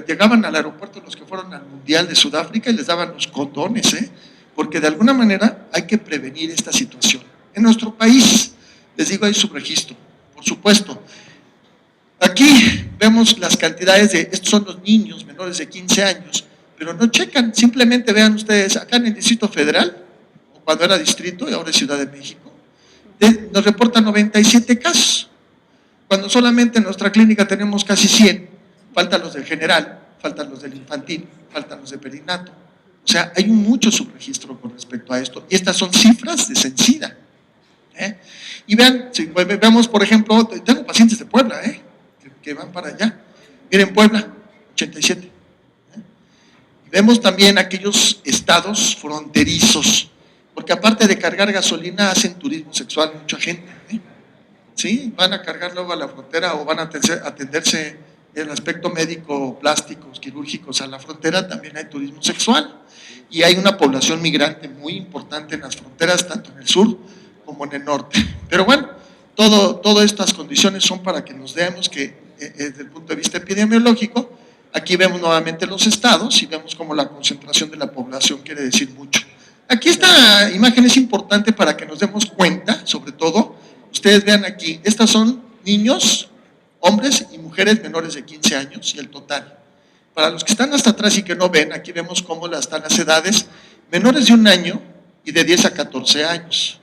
llegaban al aeropuerto los que fueron al Mundial de Sudáfrica y les daban los condones, porque de alguna manera hay que prevenir esta situación. En nuestro país, Les digo, hay subregistro, por supuesto. Aquí vemos las cantidades de, estos son los niños menores de 15 años, pero no checan, simplemente vean ustedes, acá en el Distrito Federal, o cuando era distrito y ahora es Ciudad de México, nos reportan 97 casos, cuando solamente en nuestra clínica tenemos casi 100, faltan los del general, faltan los del infantil, faltan los de perinato. O sea, hay mucho subregistro con respecto a esto, y estas son cifras de SENCIDA. Y vean, si vemos, por ejemplo, tengo pacientes de Puebla, que van para allá. Miren, Puebla, 87. Y vemos también aquellos estados fronterizos, porque aparte de cargar gasolina, hacen turismo sexual mucha gente. ¿Sí? Van a cargar luego a la frontera o van a atenderse en el aspecto médico, plásticos, quirúrgicos a la frontera, también hay turismo sexual. Y hay una población migrante muy importante en las fronteras, tanto en el sur como en el norte. Pero bueno, todas estas condiciones son para que nos veamos que desde el punto de vista epidemiológico, aquí vemos nuevamente los estados y vemos cómo la concentración de la población quiere decir mucho. Aquí esta imagen es importante para que nos demos cuenta, sobre todo, ustedes vean aquí, estas son niños, hombres y mujeres menores de 15 años y el total. Para los que están hasta atrás y que no ven, aquí vemos cómo están las edades, menores de 1 año y de 10 a 14 años.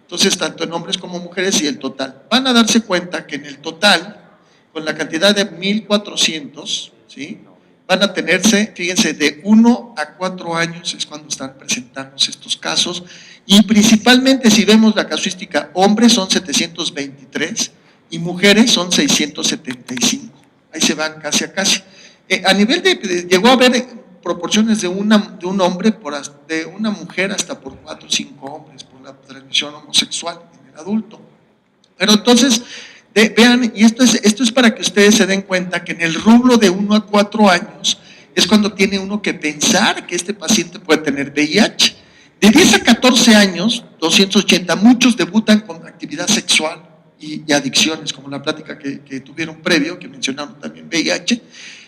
Entonces, tanto en hombres como mujeres y el total. Van a darse cuenta que en el total, con la cantidad de 1,400, ¿sí?, van a tenerse, fíjense, de 1 a 4 años es cuando están presentándose estos casos, y principalmente si vemos la casuística, hombres son 723 y mujeres son 675. Ahí se van casi a casi. A nivel llegó a haber proporciones de un hombre de una mujer hasta por 4 o 5 hombres por la transmisión homosexual en el adulto. Pero entonces, vean, y esto es para que ustedes se den cuenta que en el rubro de 1 a 4 años es cuando tiene uno que pensar que este paciente puede tener VIH. De 10 a 14 años, 280, muchos debutan con actividad sexual y adicciones, como la plática que tuvieron previo, que mencionaron también VIH.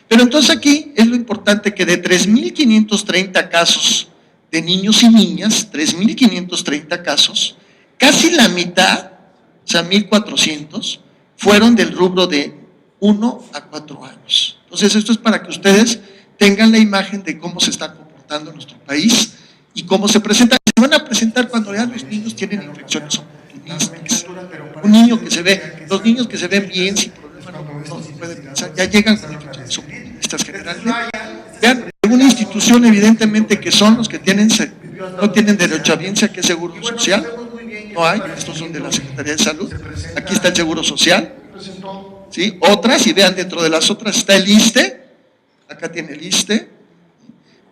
Pero entonces aquí es lo importante que de 3,530 casos de niños y niñas, 3,530 casos, casi la mitad, o sea, 1,400, fueron del rubro de 1 a 4 años. Entonces esto es para que ustedes tengan la imagen de cómo se está comportando nuestro país y cómo se presenta. Se van a presentar cuando ya los niños tienen infecciones oportunistas. Un niño que se ve, los niños que se ven bien, sin problema, no se puede pensar, ya llegan con infecciones oportunistas generalmente. Vean, una institución evidentemente que son los que no tienen derechohabiencia, que es Seguro Social, no hay, estos son de la Secretaría de Salud, aquí está el Seguro Social, ¿sí? Otras, y vean, dentro de las otras está el ISSSTE, acá tiene el ISSSTE,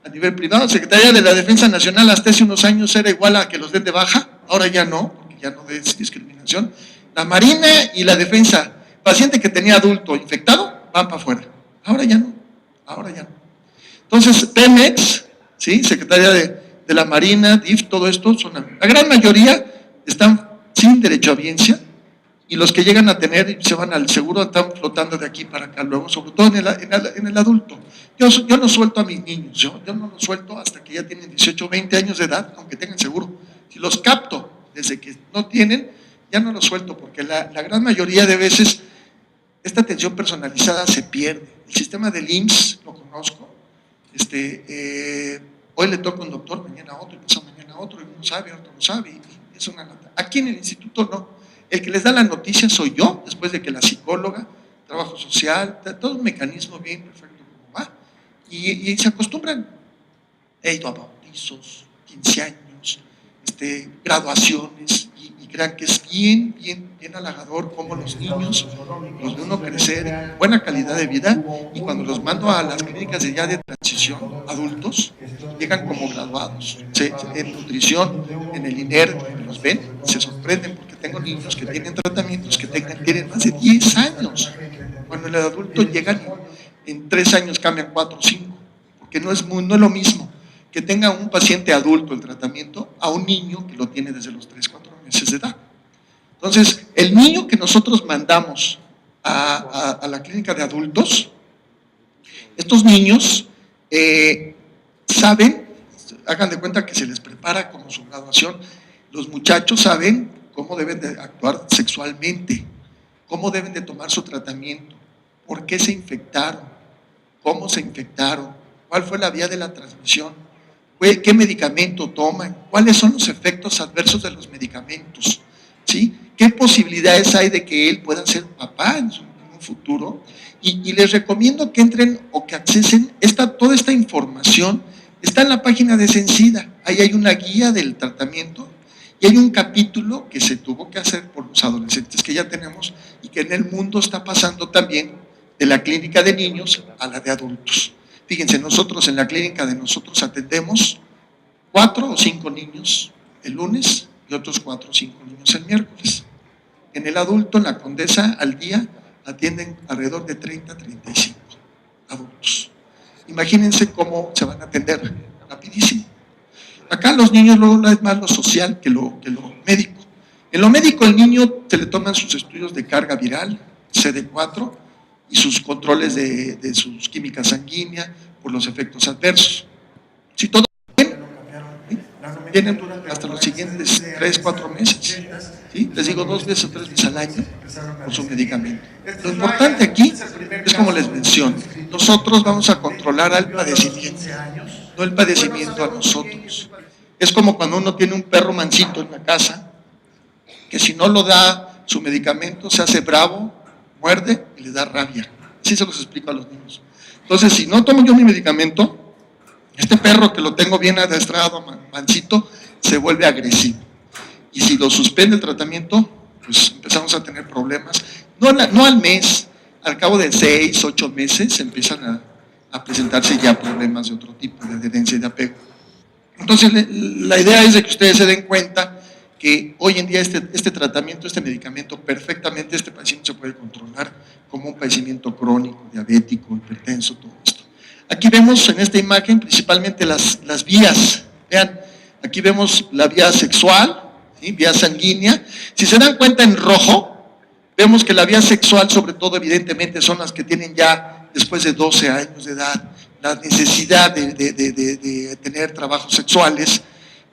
a nivel privado, Secretaría de la Defensa Nacional hasta hace unos años era igual a que los den de baja, ahora ya no, porque ya no es discriminación. La Marina y la Defensa, paciente que tenía adulto infectado, van para afuera, ahora ya no, ahora ya no. Entonces, Pemex, ¿sí?, Secretaría de la Marina, DIF, todo esto, la gran mayoría están sin derechohabiencia, y los que llegan a tener y se van al seguro están flotando de aquí para acá luego, sobre todo en el adulto. Yo no suelto a mis niños, yo no los suelto hasta que ya tienen 18 o 20 años de edad, aunque tengan seguro. Si los capto desde que no tienen, ya no los suelto, porque la gran mayoría de veces esta atención personalizada se pierde. El sistema del IMSS, lo conozco, hoy le toca un doctor, mañana otro, y pasado mañana otro, y uno sabe, otro no sabe, y es una lata. Aquí en el instituto no. El que les da la noticia soy yo, después de que la psicóloga, trabajo social, todo un mecanismo bien perfecto como va, y se acostumbran. He ido a bautizos, 15 años, graduaciones, y crean que es bien halagador cómo los niños los ve uno crecer en buena calidad de vida, y cuando los mando a las clínicas de transición, adultos, llegan como graduados, en nutrición, en el INER, los ven, se sorprenden, porque tengo niños que tienen tratamientos que tienen más de 10 años, cuando el adulto llegan en 3 años cambian 4 o 5, porque no es lo mismo que tenga un paciente adulto el tratamiento a un niño que lo tiene desde los 3 o 4 meses de edad. Entonces, el niño que nosotros mandamos a la clínica de adultos, estos niños saben, hagan de cuenta que se les prepara como su graduación, los muchachos saben cómo deben de actuar sexualmente, cómo deben de tomar su tratamiento, por qué se infectaron, cómo se infectaron, cuál fue la vía de la transmisión, qué medicamento toman, cuáles son los efectos adversos de los medicamentos, ¿sí? ¿Qué posibilidades hay de que él pueda ser papá en un futuro? Y les recomiendo que entren o que accesen toda esta información. Está en la página de Sencida, ahí hay una guía del tratamiento y hay un capítulo que se tuvo que hacer por los adolescentes que ya tenemos y que en el mundo está pasando también de la clínica de niños a la de adultos. Fíjense, nosotros en la clínica de nosotros atendemos 4 o 5 niños el lunes y otros 4 o 5 niños el miércoles. En el adulto, en la Condesa, al día atienden alrededor de 30 a 35 adultos. Imagínense cómo se van a atender rapidísimo. Acá los niños luego es más lo social que lo médico. En lo médico el niño se le toman sus estudios de carga viral, CD4, y sus controles de sus químicas sanguíneas por los efectos adversos. Si todo bien, ¿sí? Vienen hasta los siguientes 3, 4 meses. ¿Sí? Les digo 2 veces o 3 veces al año por su medicamento. Lo importante aquí es como les menciono, nosotros vamos a controlar al padecimiento, no el padecimiento a nosotros. Es como cuando uno tiene un perro mansito en la casa, que si no lo da su medicamento se hace bravo, muerde y le da rabia. Así se los explico a los niños. Entonces, si no tomo yo mi medicamento, este perro que lo tengo bien adestrado, mansito, se vuelve agresivo. Y si lo suspende el tratamiento, pues empezamos a tener problemas. No al mes, al cabo de 6, 8 meses empiezan a presentarse ya problemas de otro tipo, de adherencia y de apego. Entonces, la idea es de que ustedes se den cuenta que hoy en día este tratamiento, este medicamento, perfectamente este padecimiento se puede controlar como un padecimiento crónico, diabético, hipertenso, todo esto. Aquí vemos en esta imagen principalmente las vías. Vean, aquí vemos la vía sexual, ¿sí? Vía sanguínea. Si se dan cuenta en rojo, vemos que la vía sexual, sobre todo evidentemente, son las que tienen ya después de 12 años de edad la necesidad de tener trabajos sexuales.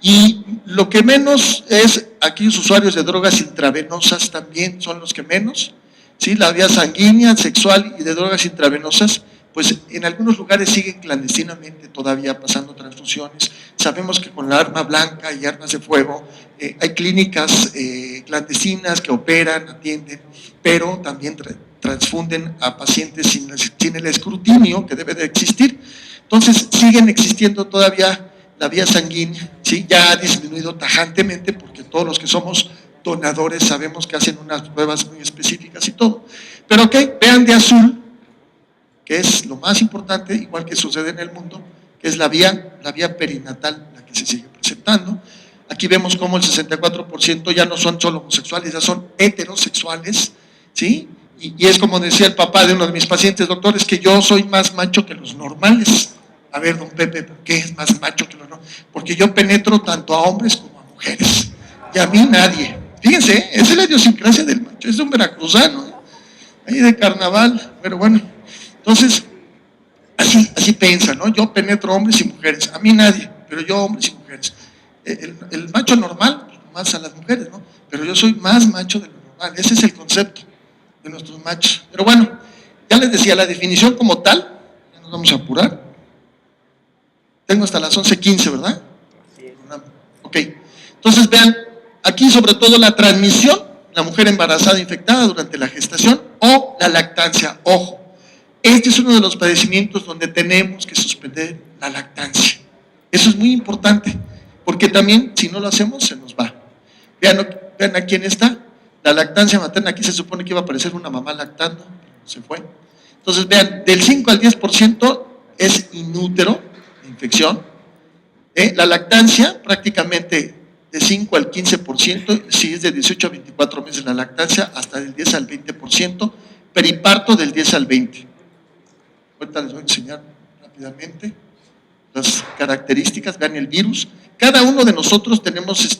Y lo que menos es aquellos usuarios de drogas intravenosas también son los que menos, ¿sí? La vía sanguínea, sexual y de drogas intravenosas, pues en algunos lugares siguen clandestinamente todavía pasando transfusiones. Sabemos que con la arma blanca y armas de fuego hay clínicas clandestinas que operan, atienden, pero también transfunden a pacientes sin el escrutinio que debe de existir. Entonces siguen existiendo todavía la vía sanguínea, ¿sí? Ya ha disminuido tajantemente porque todos los que somos donadores sabemos que hacen unas pruebas muy específicas y todo. Pero ok, vean de azul, que es lo más importante, igual que sucede en el mundo, que es la vía perinatal, la que se sigue presentando. Aquí vemos cómo el 64% ya no son solo homosexuales, ya son heterosexuales, ¿sí? Y es como decía el papá de uno de mis pacientes, doctor, es que yo soy más macho que los normales. A ver, don Pepe, ¿por qué es más macho que los normales? Porque yo penetro tanto a hombres como a mujeres, y a mí nadie. Fíjense, esa es la idiosincrasia del macho, es un veracruzano, ahí de carnaval, pero bueno. Entonces, así piensa, ¿no? Yo penetro hombres y mujeres, a mí nadie, pero yo hombres y mujeres. El macho normal, pues más a las mujeres, ¿no? Pero yo soy más macho de lo normal, ese es el concepto de nuestros machos. Pero bueno, ya les decía, la definición como tal, ya nos vamos a apurar. Tengo hasta las 11:15, ¿verdad? Ok, entonces vean, aquí sobre todo la transmisión, la mujer embarazada infectada durante la gestación o la lactancia, ojo. Este es uno de los padecimientos donde tenemos que suspender la lactancia. Eso es muy importante, porque también si no lo hacemos se nos va. Vean aquí en esta, la lactancia materna, aquí se supone que iba a aparecer una mamá lactando, se fue. Entonces vean, del 5 al 10% es inútero, infección. La lactancia prácticamente de 5 al 15%, si es de 18 a 24 meses la lactancia, hasta del 10 al 20%, periparto del 10 al 20%. Ahorita les voy a enseñar rápidamente las características, vean el virus. Cada uno de nosotros tenemos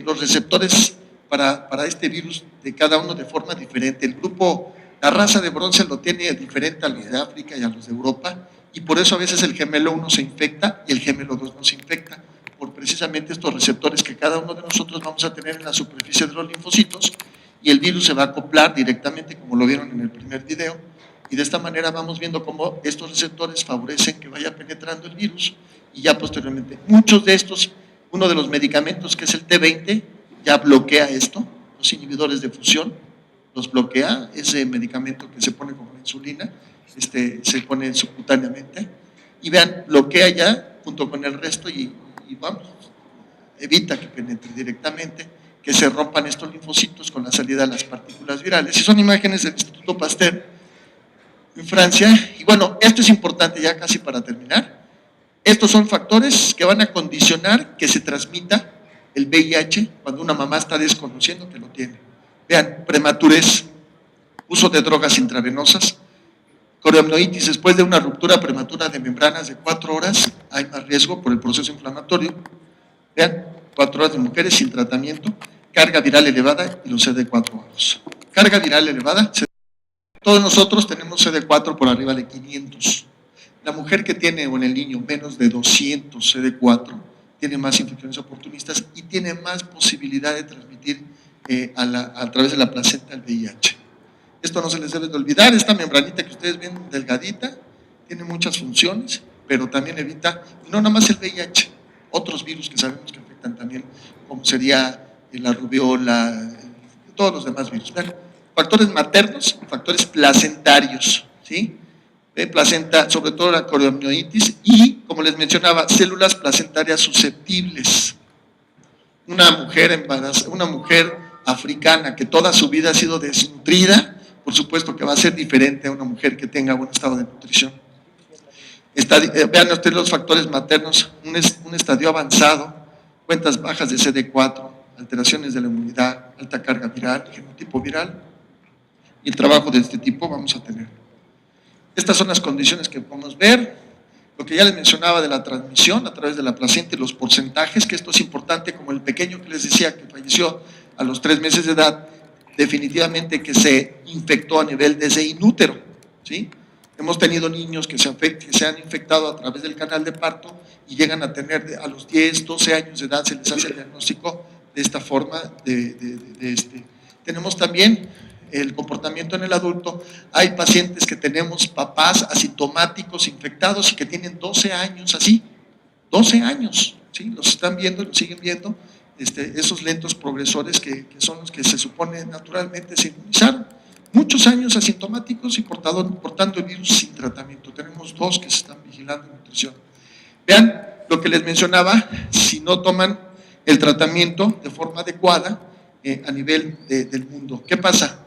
los receptores para este virus de cada uno de forma diferente. El grupo, la raza de bronce lo tiene diferente a los de África y a los de Europa, y por eso a veces el gemelo 1 se infecta y el gemelo 2 no se infecta, por precisamente estos receptores que cada uno de nosotros vamos a tener en la superficie de los linfocitos, y el virus se va a acoplar directamente, como lo vieron en el primer video, y de esta manera vamos viendo cómo estos receptores favorecen que vaya penetrando el virus, y ya posteriormente, muchos de estos, uno de los medicamentos que es el T20, ya bloquea esto, los inhibidores de fusión, los bloquea, ese medicamento que se pone como la insulina, se pone subcutáneamente, y vean, bloquea ya junto con el resto y vamos, evita que penetre directamente, que se rompan estos linfocitos con la salida de las partículas virales. Y son imágenes del Instituto Pasteur en Francia. Y bueno, esto es importante ya casi para terminar. Estos son factores que van a condicionar que se transmita el VIH cuando una mamá está desconociendo que lo tiene. Vean, prematurez, uso de drogas intravenosas, coriamnoitis después de una ruptura prematura de membranas de 4 horas, hay más riesgo por el proceso inflamatorio. Vean, 4 horas de mujeres sin tratamiento, carga viral elevada y los CD4 bajos. Carga viral elevada, todos nosotros tenemos CD4 por arriba de 500. La mujer que tiene, o en el niño, menos de 200 CD4, tiene más infecciones oportunistas y tiene más posibilidad de transmitir a través de la placenta el VIH. Esto no se les debe de olvidar, esta membranita que ustedes ven delgadita, tiene muchas funciones, pero también evita, no nada más el VIH, otros virus que sabemos que afectan también, como sería la rubiola, todos los demás virus. Vean, factores maternos, factores placentarios, ¿sí? Placenta, sobre todo la coriamnoitis y, como les mencionaba, células placentarias susceptibles. Una mujer africana que toda su vida ha sido desnutrida, por supuesto que va a ser diferente a una mujer que tenga buen estado de nutrición. Vean ustedes los factores maternos, un estadio avanzado, cuentas bajas de CD4, alteraciones de la inmunidad, alta carga viral, genotipo viral, y el trabajo de este tipo vamos a tener. Estas son las condiciones que podemos ver, lo que ya les mencionaba de la transmisión a través de la placenta y los porcentajes, que esto es importante, como el pequeño que les decía que falleció a los 3 meses de edad, definitivamente que se infectó a nivel desde inútero, ¿sí? Hemos tenido niños que se han infectado a través del canal de parto y llegan a tener a los 10, 12 años de edad, se les hace el diagnóstico de esta forma. Tenemos también el comportamiento en el adulto. Hay pacientes que tenemos papás asintomáticos infectados y que tienen 12 años así, 12 años, ¿sí? Los están viendo, los siguen viendo, esos lentos progresores que son los que se supone naturalmente se inmunizaron. Muchos años asintomáticos y portando el virus sin tratamiento. Tenemos 2 que se están vigilando en nutrición. Vean lo que les mencionaba, si no toman el tratamiento de forma adecuada a nivel del mundo. ¿Qué pasa?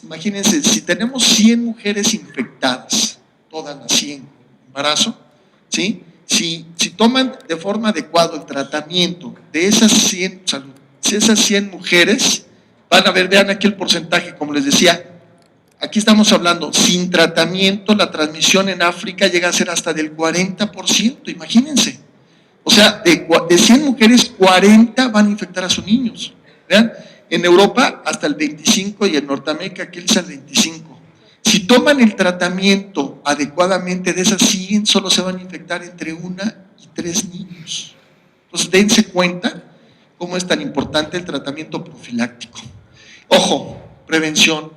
Imagínense, si tenemos 100 mujeres infectadas, todas las 100, embarazo, ¿sí? Si toman de forma adecuada el tratamiento de esas 100, esas 100 mujeres, van a ver, vean aquí el porcentaje, como les decía, aquí estamos hablando, sin tratamiento, la transmisión en África llega a ser hasta del 40%, imagínense. O sea, de 100 mujeres, 40 van a infectar a sus niños. Vean, en Europa hasta el 25% y en Norteamérica aquí es el 25%. Si toman el tratamiento adecuadamente, de esas 100 solo se van a infectar entre 1 y 3 niños. Entonces dense cuenta cómo es tan importante el tratamiento profiláctico. Ojo, prevención,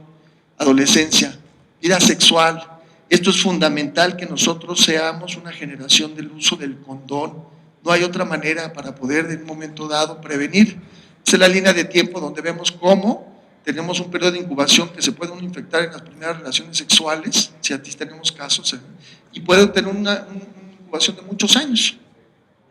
adolescencia, vida sexual. Esto es fundamental, que nosotros seamos una generación del uso del condón. No hay otra manera para poder en un momento dado prevenir. Esa es la línea de tiempo donde vemos cómo tenemos un periodo de incubación que se puede uno infectar en las primeras relaciones sexuales, si a ti tenemos casos, y puede tener una incubación de muchos años.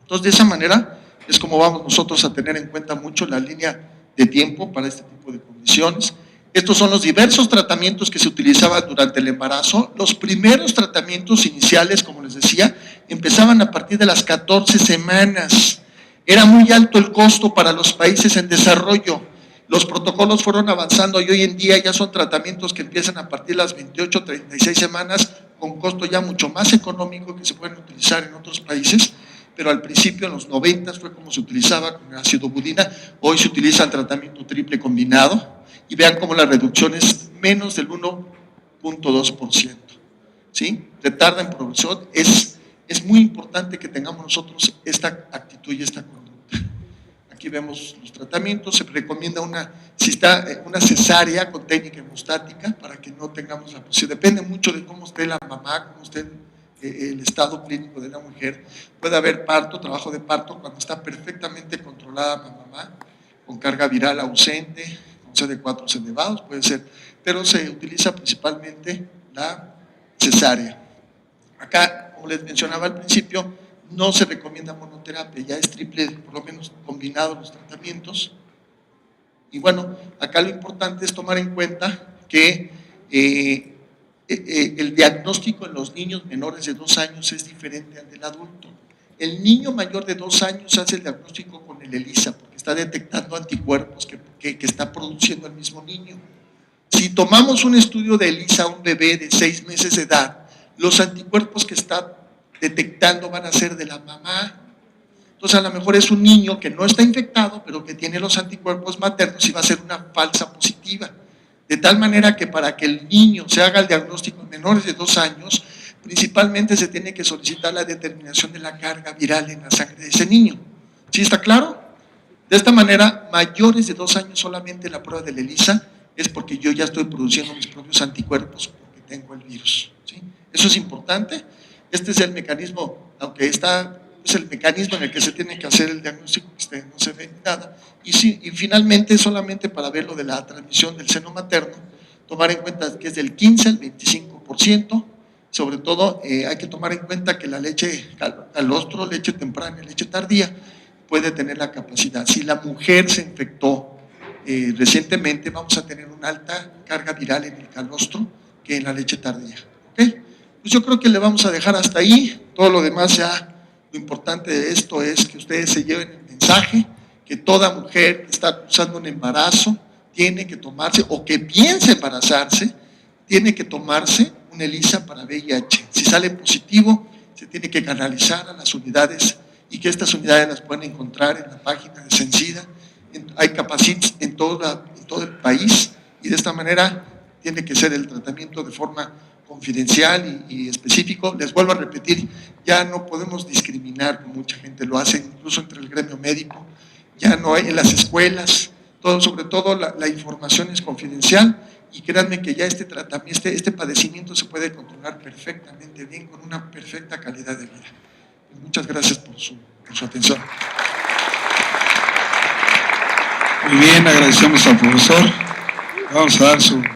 Entonces, de esa manera es como vamos nosotros a tener en cuenta mucho la línea de tiempo para este tipo de condiciones. Estos son los diversos tratamientos que se utilizaban durante el embarazo. Los primeros tratamientos iniciales, como les decía, empezaban a partir de las 14 semanas. Era muy alto el costo para los países en desarrollo. Los protocolos fueron avanzando y hoy en día ya son tratamientos que empiezan a partir de las 28, 36 semanas, con costo ya mucho más económico, que se pueden utilizar en otros países, pero al principio, en los 90, fue como se utilizaba con el ácido budina. Hoy se utiliza el tratamiento triple combinado y vean cómo la reducción es menos del 1.2%. ¿Sí? Retarda en progresión, es muy importante que tengamos nosotros esta actitud y esta conducta. Aquí vemos los tratamientos, se recomienda una cesárea con técnica hemostática para que no tengamos la posibilidad, depende mucho de cómo esté la mamá, cómo esté el estado clínico de la mujer. Puede haber parto, trabajo de parto, cuando está perfectamente controlada la mamá, con carga viral ausente, con CD4 elevados, puede ser, pero se utiliza principalmente la cesárea. Acá, como les mencionaba al principio, no se recomienda monoterapia, ya es triple, por lo menos combinados los tratamientos. Y bueno, acá lo importante es tomar en cuenta que el diagnóstico en los niños menores de 2 años es diferente al del adulto. El niño mayor de 2 años hace el diagnóstico con el ELISA, porque está detectando anticuerpos que está produciendo el mismo niño. Si tomamos un estudio de ELISA a un bebé de 6 meses de edad, los anticuerpos que está detectando van a ser de la mamá. Entonces a lo mejor es un niño que no está infectado, pero que tiene los anticuerpos maternos y va a ser una falsa positiva. De tal manera que para que el niño se haga el diagnóstico en menores de 2 años, principalmente se tiene que solicitar la determinación de la carga viral en la sangre de ese niño. ¿Sí está claro? De esta manera, mayores de 2 años solamente la prueba del ELISA es porque yo ya estoy produciendo mis propios anticuerpos porque tengo el virus. ¿Sí? Eso es importante. Este es el mecanismo, aunque es el mecanismo en el que se tiene que hacer el diagnóstico, no se ve nada. Y finalmente, solamente para ver lo de la transmisión del seno materno, tomar en cuenta que es del 15 al 25%. Sobre todo, hay que tomar en cuenta que la leche calostro, leche temprana y leche tardía puede tener la capacidad. Si la mujer se infectó recientemente, vamos a tener una alta carga viral en el calostro que en la leche tardía. ¿Okay? Pues yo creo que le vamos a dejar hasta ahí. Todo lo demás ya, lo importante de esto es que ustedes se lleven el mensaje que toda mujer que está cursando un embarazo tiene que tomarse, o que piense embarazarse, tiene que tomarse un ELISA para VIH. Si sale positivo, se tiene que canalizar a las unidades y que estas unidades las pueden encontrar en la página de Sencida. Hay capacites en todo el país y de esta manera tiene que ser el tratamiento de forma confidencial y específico. Les vuelvo a repetir, ya no podemos discriminar, como mucha gente lo hace, incluso entre el gremio médico, ya no hay en las escuelas, sobre todo la información es confidencial y créanme que ya este padecimiento se puede controlar perfectamente bien con una perfecta calidad de vida. Muchas gracias por su atención. Muy bien, agradecemos al profesor. Vamos a dar su